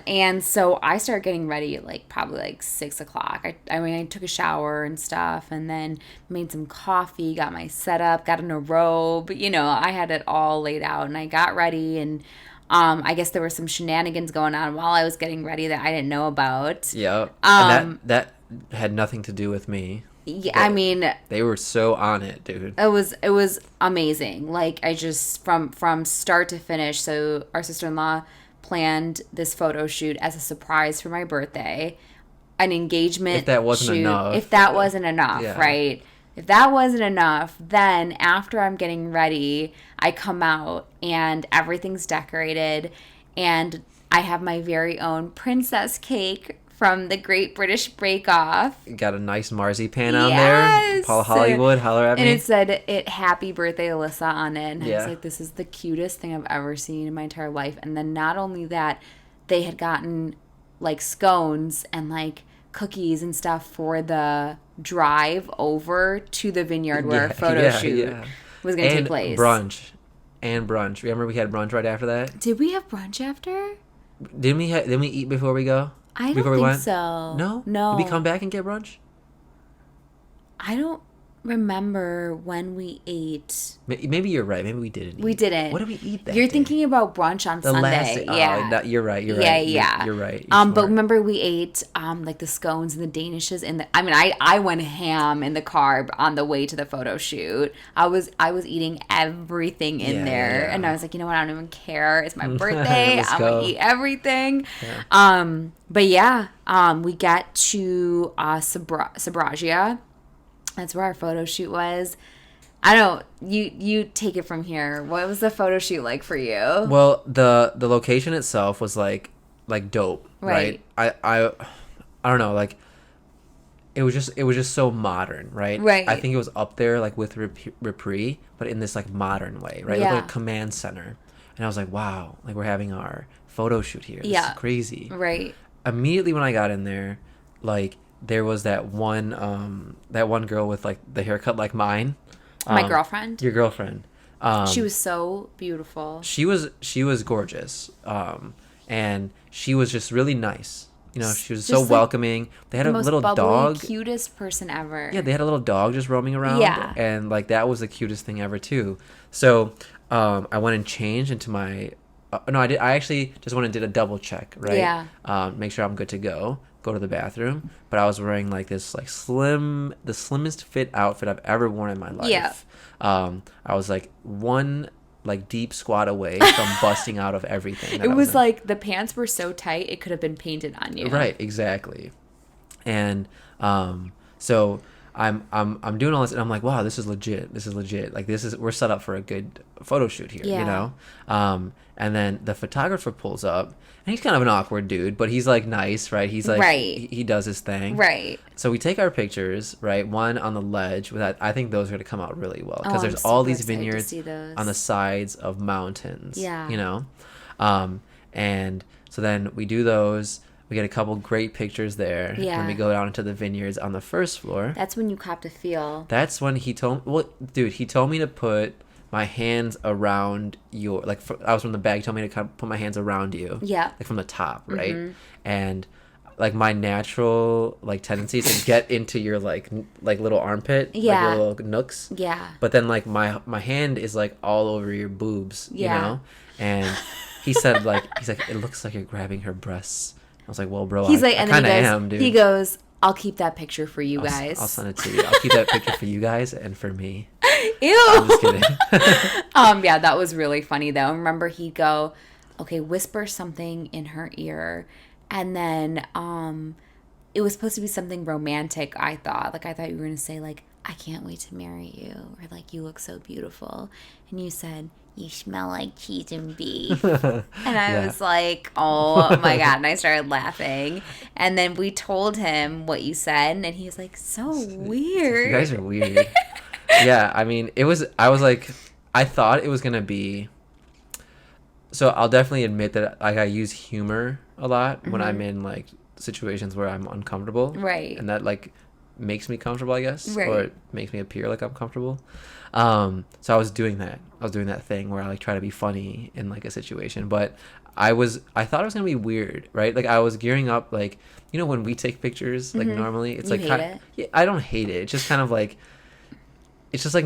[SPEAKER 2] And so I started getting ready at probably 6:00. I took a shower and stuff, and then made some coffee, got my setup, got in a robe. I had it all laid out, and I got ready, and I guess there were some shenanigans going on while I was getting ready that I didn't know about.
[SPEAKER 1] Yeah. And that had nothing to do with me.
[SPEAKER 2] Yeah, I mean,
[SPEAKER 1] they were so on it, dude.
[SPEAKER 2] It was amazing. Like, I just from start to finish. So our sister-in-law planned this photo shoot as a surprise for my birthday, an engagement.
[SPEAKER 1] If that wasn't enough.
[SPEAKER 2] If that wasn't enough, right? If that wasn't enough, then after I'm getting ready, I come out and everything's decorated, and I have my very own princess cake from the Great British Bake Off.
[SPEAKER 1] Got a nice marzipan on there. Paul Hollywood, holler at me.
[SPEAKER 2] And it said, happy birthday, Alyssa, on it. And I was like, this is the cutest thing I've ever seen in my entire life. And then not only that, they had gotten scones and cookies and stuff for the drive over to the vineyard where our photo shoot was going to take place.
[SPEAKER 1] And brunch. Remember we had brunch right after that?
[SPEAKER 2] Did we have brunch after?
[SPEAKER 1] Didn't we eat before we go?
[SPEAKER 2] I don't think so.
[SPEAKER 1] No?
[SPEAKER 2] No.
[SPEAKER 1] Did we come back and get brunch?
[SPEAKER 2] I don't remember when we ate.
[SPEAKER 1] Maybe you're right. Maybe we didn't eat.
[SPEAKER 2] We didn't.
[SPEAKER 1] What did we eat that
[SPEAKER 2] You're
[SPEAKER 1] day?
[SPEAKER 2] thinking about brunch on
[SPEAKER 1] The
[SPEAKER 2] Sunday.
[SPEAKER 1] last day.
[SPEAKER 2] Yeah.
[SPEAKER 1] Oh, no, you're right. You're
[SPEAKER 2] Yeah,
[SPEAKER 1] right.
[SPEAKER 2] yeah.
[SPEAKER 1] You're right. You're
[SPEAKER 2] But
[SPEAKER 1] smart.
[SPEAKER 2] remember we ate like the scones and the danishes in the. I mean, I went ham in the car on the way to the photo shoot. I was eating everything in there,
[SPEAKER 1] yeah.
[SPEAKER 2] and I was like, you know what? I don't even care. It's my birthday.
[SPEAKER 1] Let's
[SPEAKER 2] I'm
[SPEAKER 1] go.
[SPEAKER 2] gonna eat everything.
[SPEAKER 1] Yeah.
[SPEAKER 2] But yeah, we got to Sabragia. That's where our photo shoot was. I don't. You take it from here. What was the photo shoot like for you?
[SPEAKER 1] Well, the location itself was like dope, right? I don't know, like it was just so modern, right?
[SPEAKER 2] Right.
[SPEAKER 1] I think it was up there like with Repri, but in this like modern way, right? It
[SPEAKER 2] Yeah.
[SPEAKER 1] looked like a command center, and I was like, wow, like we're having our photo shoot here. This is crazy.
[SPEAKER 2] Right.
[SPEAKER 1] Immediately when I got in there, like there was that one girl with like the haircut like mine.
[SPEAKER 2] My girlfriend.
[SPEAKER 1] Your girlfriend.
[SPEAKER 2] She was so beautiful.
[SPEAKER 1] She was gorgeous. And she was just really nice. You know, she was so
[SPEAKER 2] like,
[SPEAKER 1] welcoming. They had
[SPEAKER 2] The
[SPEAKER 1] a
[SPEAKER 2] most
[SPEAKER 1] little
[SPEAKER 2] bubbly,
[SPEAKER 1] dog.
[SPEAKER 2] cutest person ever.
[SPEAKER 1] Yeah, they had a little dog just roaming around.
[SPEAKER 2] Yeah.
[SPEAKER 1] And like that was the cutest thing ever too. So I went and changed into my no, I actually just went and did a double check, right?
[SPEAKER 2] Yeah.
[SPEAKER 1] Make sure I'm good to go to the bathroom. But I was wearing like this like the slimmest fit outfit I've ever worn in my life.
[SPEAKER 2] Yeah.
[SPEAKER 1] I was like one like deep squat away from busting out of everything.
[SPEAKER 2] It was like the pants were so tight it could have been painted on you.
[SPEAKER 1] Right, exactly. And so I'm doing all this and I'm like, wow, this is legit. Like we're set up for a good photo shoot here, you know? And then the photographer pulls up and he's kind of an awkward dude, but he's like nice, right? He's like, he does his thing.
[SPEAKER 2] Right.
[SPEAKER 1] So we take our pictures, right? One on the ledge. I think those are going to come out really well because
[SPEAKER 2] I'm
[SPEAKER 1] there's all
[SPEAKER 2] super
[SPEAKER 1] these
[SPEAKER 2] excited to
[SPEAKER 1] vineyards
[SPEAKER 2] see those.
[SPEAKER 1] on the sides of mountains.
[SPEAKER 2] Yeah.
[SPEAKER 1] You know? And so then we do those. We get a couple great pictures there.
[SPEAKER 2] Yeah.
[SPEAKER 1] And we go down into the vineyards on the first floor.
[SPEAKER 2] That's when you copped a feel.
[SPEAKER 1] That's when he told me to put my hands around your, like, I was from the back. He told me to kind of put my hands around you.
[SPEAKER 2] Yeah.
[SPEAKER 1] Like from the top, right? Mm-hmm. And like my natural like tendency is to get into your like little armpit, like your little nooks.
[SPEAKER 2] Yeah.
[SPEAKER 1] But then like my hand is like all over your boobs, you know? And he said he's like, it looks like you're grabbing her breasts. I was like, well, bro, I kind of am, dude.
[SPEAKER 2] He goes, I'll keep that picture for you guys.
[SPEAKER 1] I'll send it to you. I'll keep that picture for you guys and for me.
[SPEAKER 2] Ew.
[SPEAKER 1] I'm just kidding.
[SPEAKER 2] Yeah, that was really funny though. Remember he'd go, okay, whisper something in her ear. And then it was supposed to be something romantic, I thought. Like I thought you were going to say like, I can't wait to marry you. Or like, you look so beautiful. And you said, you smell like cheese and beef. And I was like, oh my God. And I started laughing. And then we told him what you said. And he was like, so weird.
[SPEAKER 1] You guys are weird. Yeah, I mean, I thought it was going to be. So I'll definitely admit that like I use humor a lot when I'm in like situations where I'm uncomfortable.
[SPEAKER 2] Right.
[SPEAKER 1] And that like makes me comfortable, I guess.
[SPEAKER 2] Right.
[SPEAKER 1] Or it makes me appear like I'm comfortable. So I was doing that. I was doing that thing where I like try to be funny in like a situation, but I thought it was gonna be weird, right? Like I was gearing up, like, you know, when we take pictures, like normally it's
[SPEAKER 2] You
[SPEAKER 1] like
[SPEAKER 2] hate it?
[SPEAKER 1] yeah, I don't hate it. It's just kind of like, it's just like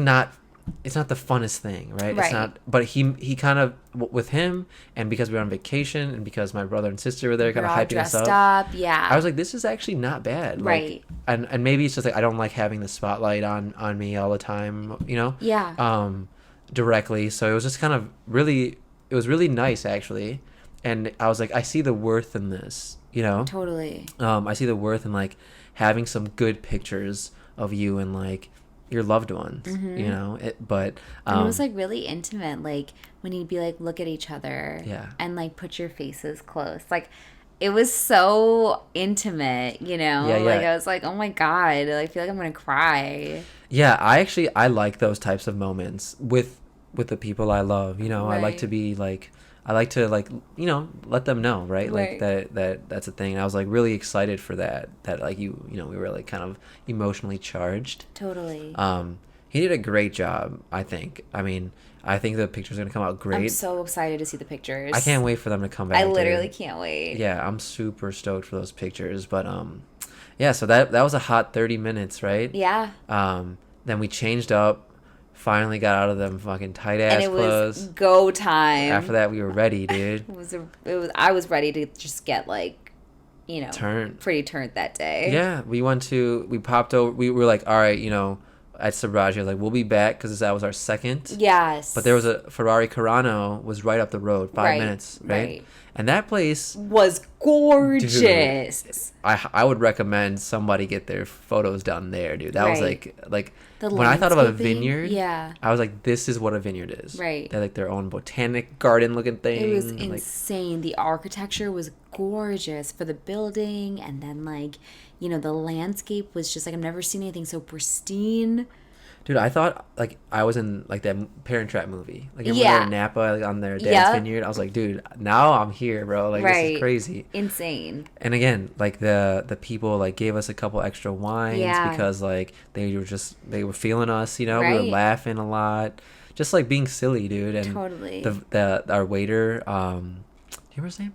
[SPEAKER 1] it's not the funnest thing, right?
[SPEAKER 2] Right.
[SPEAKER 1] It's not, but he kind of, with him, and because we were on vacation and because my brother and sister were there kind of hyping us up.
[SPEAKER 2] Yeah.
[SPEAKER 1] I was like, this is actually not bad. Like,
[SPEAKER 2] Right.
[SPEAKER 1] And maybe it's just like I don't like having the spotlight on me all the time, you know?
[SPEAKER 2] Yeah.
[SPEAKER 1] Directly. So it was just kind of really nice actually. And I was like, I see the worth in this, you know?
[SPEAKER 2] Totally.
[SPEAKER 1] I see the worth in like having some good pictures of you and like your loved ones, you know? But
[SPEAKER 2] and it was like really intimate, like when you'd be like, look at each other.
[SPEAKER 1] Yeah.
[SPEAKER 2] And like put your faces close. Like it was so intimate, you know?
[SPEAKER 1] Yeah, yeah.
[SPEAKER 2] Like I was like, oh my God, I feel like I'm gonna cry.
[SPEAKER 1] Yeah, I like those types of moments with the people I love, you know?
[SPEAKER 2] Right.
[SPEAKER 1] I like to be like, you know, let them know, right? Like that's a thing. And I was like really excited for that like you know, we were like kind of emotionally charged.
[SPEAKER 2] Totally.
[SPEAKER 1] He did a great job, I think. I mean, I think the picture's going to come out great.
[SPEAKER 2] I'm so excited to see the pictures.
[SPEAKER 1] I can't wait for them to come back.
[SPEAKER 2] I literally can't wait.
[SPEAKER 1] Yeah, I'm super stoked for those pictures, but yeah, so that was a hot 30 minutes, right?
[SPEAKER 2] Yeah.
[SPEAKER 1] Then we changed up. Finally got out of them fucking tight ass
[SPEAKER 2] And it was
[SPEAKER 1] clothes.
[SPEAKER 2] go time.
[SPEAKER 1] After that, we were ready, dude.
[SPEAKER 2] I was ready to just get like,
[SPEAKER 1] Turn.
[SPEAKER 2] pretty turned that day.
[SPEAKER 1] Yeah, we popped over. We were like, all right, at Sabraggio, like we'll be back because that was our second.
[SPEAKER 2] Yes.
[SPEAKER 1] But there was a Ferrari Carano was right up the road, 5 minutes, right? And that place
[SPEAKER 2] was gorgeous.
[SPEAKER 1] Dude, I would recommend somebody get their photos done there, dude. That was like when I thought of a vineyard, I was like, this is what a vineyard is.
[SPEAKER 2] Right.
[SPEAKER 1] They had like their own botanic garden looking thing.
[SPEAKER 2] It was insane. The architecture was gorgeous for the building, and then the landscape was just like, I've never seen anything so pristine.
[SPEAKER 1] Dude, I thought like I was in like that Parent Trap movie. Like when they're in Napa, like on their dad's vineyard. I was like, dude, now I'm here, bro. Like this is crazy.
[SPEAKER 2] Insane.
[SPEAKER 1] And again, like the people like gave us a couple extra wines because like they were feeling us, we were laughing a lot. Just like being silly, dude. And
[SPEAKER 2] totally.
[SPEAKER 1] Our waiter, do you remember his name?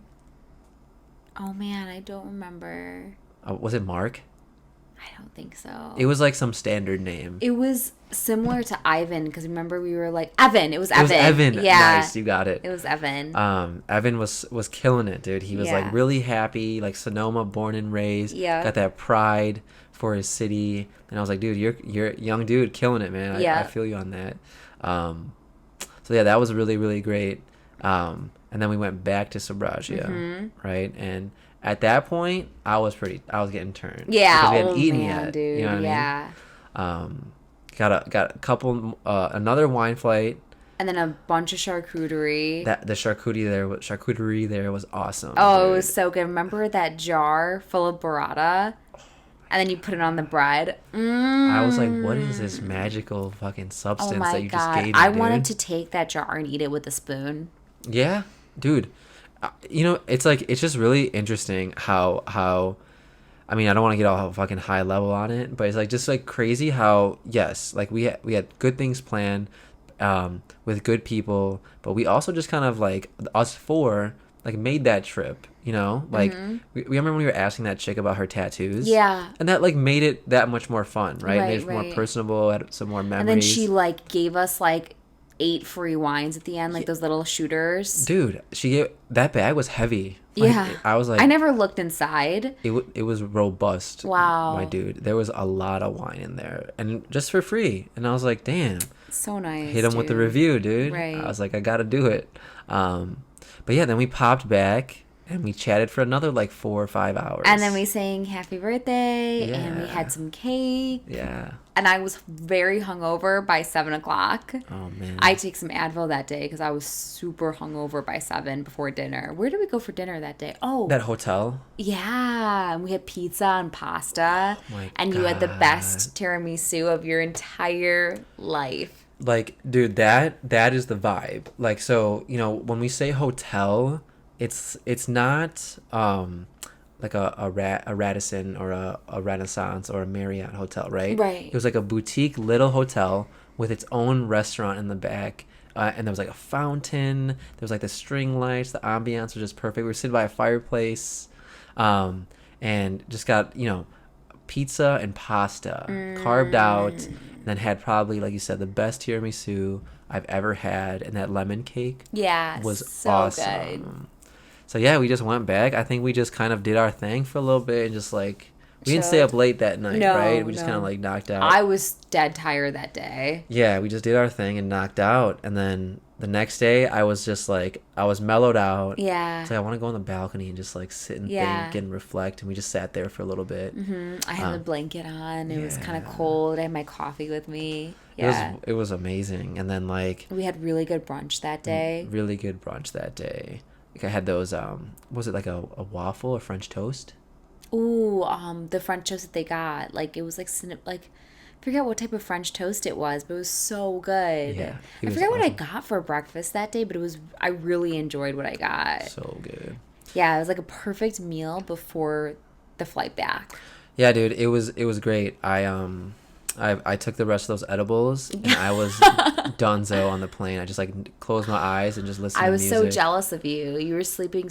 [SPEAKER 2] Oh man, I don't remember.
[SPEAKER 1] Was it Mark?
[SPEAKER 2] I don't think so.
[SPEAKER 1] It was like some standard name.
[SPEAKER 2] It was similar to Ivan, because remember we were like Evan. It was Evan.
[SPEAKER 1] It was Evan.
[SPEAKER 2] Yeah.
[SPEAKER 1] Nice, you got it.
[SPEAKER 2] It was Evan.
[SPEAKER 1] Evan was killing it, dude. He was like really happy, like Sonoma, born and raised.
[SPEAKER 2] Yeah.
[SPEAKER 1] Got that pride for his city, and I was like, dude, you're a young dude, killing it, man. I feel you on that. So yeah, that was really really great. And then we went back to Sabraggio, right? And at that point, I was getting turned.
[SPEAKER 2] Yeah,
[SPEAKER 1] because we hadn't eaten yet,
[SPEAKER 2] dude.
[SPEAKER 1] You know what I mean? Got a couple, another wine flight.
[SPEAKER 2] And then a bunch of charcuterie.
[SPEAKER 1] The charcuterie there was awesome.
[SPEAKER 2] Oh,
[SPEAKER 1] dude.
[SPEAKER 2] It was so good. Remember that jar full of burrata? And then you put it on the bread.
[SPEAKER 1] I was like, what is this magical fucking substance that you just gave me,
[SPEAKER 2] I
[SPEAKER 1] dude?
[SPEAKER 2] wanted to take that jar and eat it with a spoon.
[SPEAKER 1] Yeah, dude. It's like, it's just really interesting how I mean, I don't want to get all fucking high level on it, but it's like just like crazy how, yes, like we had good things planned with good people, but we also just kind of like us four like made that trip, like we remember when we were asking that chick about her tattoos, and that like made it that much more fun, right? Made it more personable, had some more memories.
[SPEAKER 2] And then she like gave us like 8 free wines at the end, like those little shooters.
[SPEAKER 1] Dude, that bag was heavy. Like, I was like,
[SPEAKER 2] I never looked inside.
[SPEAKER 1] It was robust.
[SPEAKER 2] Wow,
[SPEAKER 1] my dude, there was a lot of wine in there, and just for free. And I was like, damn,
[SPEAKER 2] so nice.
[SPEAKER 1] Hit him with the review, dude.
[SPEAKER 2] Right.
[SPEAKER 1] I was like, I gotta do it. But yeah, then we popped back and we chatted for another like 4 or 5 hours.
[SPEAKER 2] And then we sang happy birthday and we had some cake.
[SPEAKER 1] Yeah.
[SPEAKER 2] And I was very hungover by 7 o'clock.
[SPEAKER 1] Oh, man.
[SPEAKER 2] I took some Advil that day because I was super hungover by 7 before dinner. Where did we go for dinner that day? Oh.
[SPEAKER 1] That hotel?
[SPEAKER 2] Yeah. And we had pizza and pasta.
[SPEAKER 1] Oh my
[SPEAKER 2] and you had the best tiramisu of your entire life.
[SPEAKER 1] Like, dude, that is the vibe. Like, so, when we say hotel, it's not like a Radisson or a Renaissance or a Marriott hotel, right?
[SPEAKER 2] Right.
[SPEAKER 1] It was like a boutique little hotel with its own restaurant in the back. And there was like a fountain. There was like the string lights. The ambiance was just perfect. We were sitting by a fireplace, and just got, pizza and pasta carved out, and then had probably, like you said, the best tiramisu I've ever had, and that lemon cake was
[SPEAKER 2] so
[SPEAKER 1] awesome.
[SPEAKER 2] Good.
[SPEAKER 1] So yeah, we just went back. I think we just kind of did our thing for a little bit and just like we didn't stay up late that night, right? We just kind of like knocked out.
[SPEAKER 2] I was dead tired that day.
[SPEAKER 1] Yeah, we just did our thing and knocked out, and then the next day I was just like I was mellowed out.
[SPEAKER 2] Yeah.
[SPEAKER 1] So I want to go on the balcony and just like sit and think and reflect, and we just sat there for a little bit.
[SPEAKER 2] I had the blanket on. It was kind of cold. I had my coffee with me. Yeah.
[SPEAKER 1] It was amazing, and then like
[SPEAKER 2] we had really good brunch that day.
[SPEAKER 1] Really good brunch that day. Like I had those was it like a waffle or French toast?
[SPEAKER 2] Ooh, the French toast that they got, like it was like I forget what type of French toast it was, but it was so good.
[SPEAKER 1] Yeah,
[SPEAKER 2] I forget what I got for breakfast that day, but I really enjoyed what I got.
[SPEAKER 1] So good.
[SPEAKER 2] Yeah, it was like a perfect meal before the flight back.
[SPEAKER 1] Yeah, dude, it was great. I took the rest of those edibles and I was donezo on the plane. I just like closed my eyes and just listened to music.
[SPEAKER 2] I was so jealous of you. You were sleeping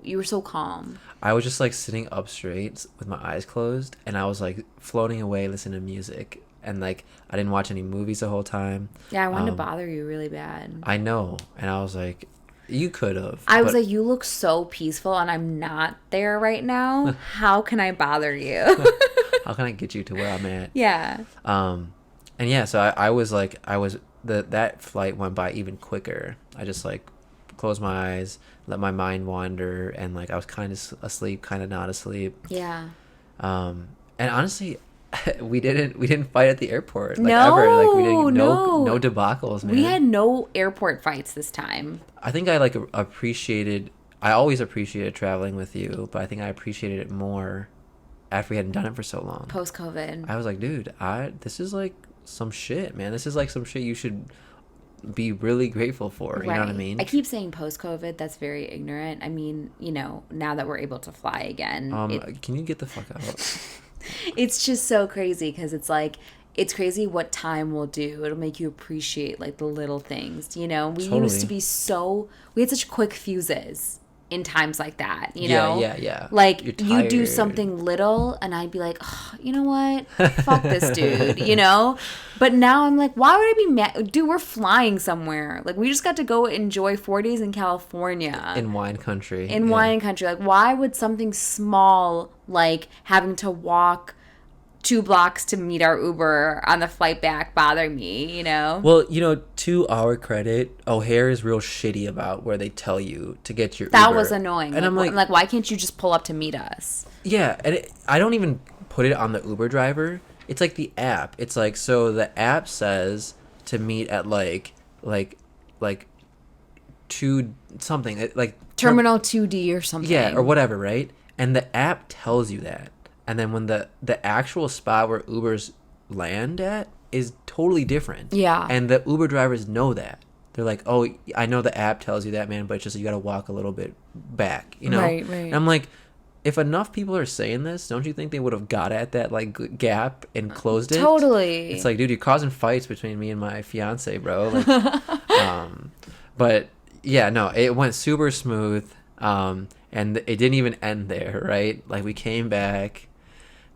[SPEAKER 2] you were so calm.
[SPEAKER 1] I was just like sitting up straight with my eyes closed, and I was like floating away listening to music. and like I didn't watch any movies the whole time.
[SPEAKER 2] Yeah, I wanted to bother you really bad.
[SPEAKER 1] I know, and I was like, you could have.
[SPEAKER 2] I was like, you look so peaceful, and I'm not there right now. How can I bother you?
[SPEAKER 1] How can I get you to where I'm at?
[SPEAKER 2] Yeah.
[SPEAKER 1] And yeah, so I was like, that flight went by even quicker. I just like closed my eyes, let my mind wander, and like I was kind of asleep, kind of not asleep.
[SPEAKER 2] Yeah.
[SPEAKER 1] And honestly, we didn't fight at the airport like
[SPEAKER 2] No,
[SPEAKER 1] ever. Like we didn't
[SPEAKER 2] no.
[SPEAKER 1] no debacles, man.
[SPEAKER 2] We had no airport fights this time.
[SPEAKER 1] I think I like appreciated. I always appreciated traveling with you, but I think I appreciated it more after we hadn't done it for so long.
[SPEAKER 2] Post-COVID.
[SPEAKER 1] I was like, dude, this is like some shit, man. This is like some shit you should be really grateful for. You know what I mean?
[SPEAKER 2] I keep saying post-COVID. That's very ignorant. I mean, you know, now that we're able to fly again.
[SPEAKER 1] Can you get the fuck out?
[SPEAKER 2] It's just so crazy because it's like, it's crazy what time will do. It'll make you appreciate like the little things, you know? We used to be we had such quick fuses in times like that, you know?
[SPEAKER 1] Yeah.
[SPEAKER 2] Like you do something little and I'd be like, oh, you know what? Fuck this dude, you know? But now I'm like, why would I be mad? Dude, we're flying somewhere. Like we just got to go enjoy 4 days in California.
[SPEAKER 1] In wine country.
[SPEAKER 2] Wine country. Like why would something small like having to walk 2 blocks to meet our Uber on the flight back bother me, you know?
[SPEAKER 1] Well, you know, to our credit, O'Hare is real shitty about where they tell you to get your
[SPEAKER 2] That
[SPEAKER 1] Uber.
[SPEAKER 2] was annoying.
[SPEAKER 1] And I'm like,
[SPEAKER 2] why can't you just pull up to meet us?
[SPEAKER 1] Yeah, and I don't even put it on the Uber driver. It's like the app. It's like, so the app says to meet at like 2 something, like
[SPEAKER 2] Terminal 2D or something.
[SPEAKER 1] yeah, or whatever, right? And the app tells you that. And then when the actual spot where Ubers land at is totally different.
[SPEAKER 2] Yeah.
[SPEAKER 1] And the Uber drivers know that. They're like, oh, I know the app tells you that, man, but it's just you got to walk a little bit back, you know?
[SPEAKER 2] Right.
[SPEAKER 1] And I'm like, if enough people are saying this, don't you think they would have got at that like gap and closed it?
[SPEAKER 2] Totally.
[SPEAKER 1] It's like, dude, you're causing fights between me and my fiance, bro. Like, but yeah, no, it went super smooth. And it didn't even end there, right? Like we came back.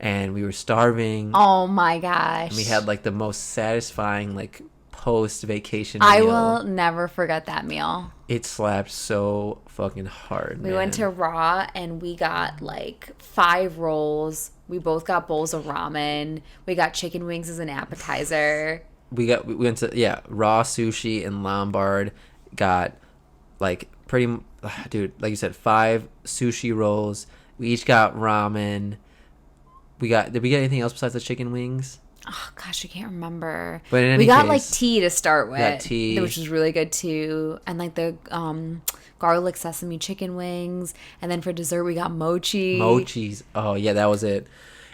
[SPEAKER 1] And we were starving.
[SPEAKER 2] Oh my gosh.
[SPEAKER 1] And we had like the most satisfying like post-vacation meal.
[SPEAKER 2] I will never forget that meal.
[SPEAKER 1] It slapped so fucking hard,
[SPEAKER 2] We went to Raw and we got like 5 rolls. We both got bowls of ramen. We got chicken wings as an appetizer.
[SPEAKER 1] We went to Raw sushi in Lombard. Got like dude, like you said, 5 sushi rolls. We each got ramen. Did we get anything else besides the chicken wings?
[SPEAKER 2] Oh gosh, I can't remember.
[SPEAKER 1] But in any
[SPEAKER 2] we got
[SPEAKER 1] case,
[SPEAKER 2] like tea to start with.
[SPEAKER 1] got tea.
[SPEAKER 2] Which was really good too. And like the garlic sesame chicken wings. And then for dessert we got mochi.
[SPEAKER 1] Mochis. Oh yeah, that was it.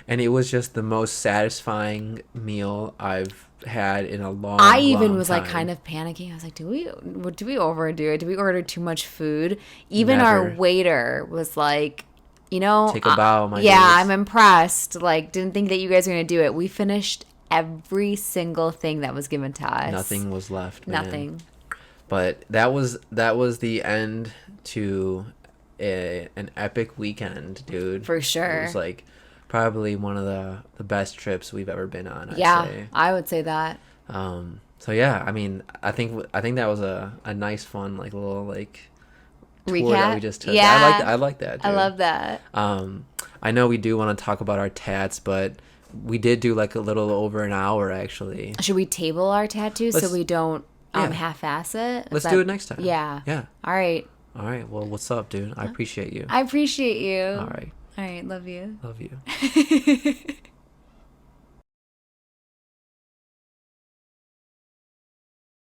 [SPEAKER 1] And it was just the most satisfying meal I've had in a long
[SPEAKER 2] I even was
[SPEAKER 1] time.
[SPEAKER 2] like kind of panicking. I was like, do we overdo it? Do we order too much food? Even our waiter was like, you know,
[SPEAKER 1] take a bow, my
[SPEAKER 2] yeah,
[SPEAKER 1] dudes.
[SPEAKER 2] I'm impressed. Like, didn't think that you guys were gonna do it. We finished every single thing that was given to us.
[SPEAKER 1] Nothing was left. Man.
[SPEAKER 2] Nothing.
[SPEAKER 1] But that was the end to an epic weekend, dude.
[SPEAKER 2] For sure.
[SPEAKER 1] It was like probably one of the best trips we've ever been on. I'd say.
[SPEAKER 2] I would say that.
[SPEAKER 1] So yeah, I mean, I think that was a nice, fun, like little like
[SPEAKER 2] recap
[SPEAKER 1] tour that we just took.
[SPEAKER 2] Yeah,
[SPEAKER 1] I like that. Dude.
[SPEAKER 2] I love that.
[SPEAKER 1] I know we do want to talk about our tats, but we did do like a little over an hour actually.
[SPEAKER 2] Should we table our tattoos so we don't half-ass it?
[SPEAKER 1] Let's do it next time.
[SPEAKER 2] Yeah.
[SPEAKER 1] Yeah.
[SPEAKER 2] All right.
[SPEAKER 1] Well, what's up, dude? I appreciate you.
[SPEAKER 2] I appreciate you.
[SPEAKER 1] All right.
[SPEAKER 2] All right. Love you.
[SPEAKER 1] Love you.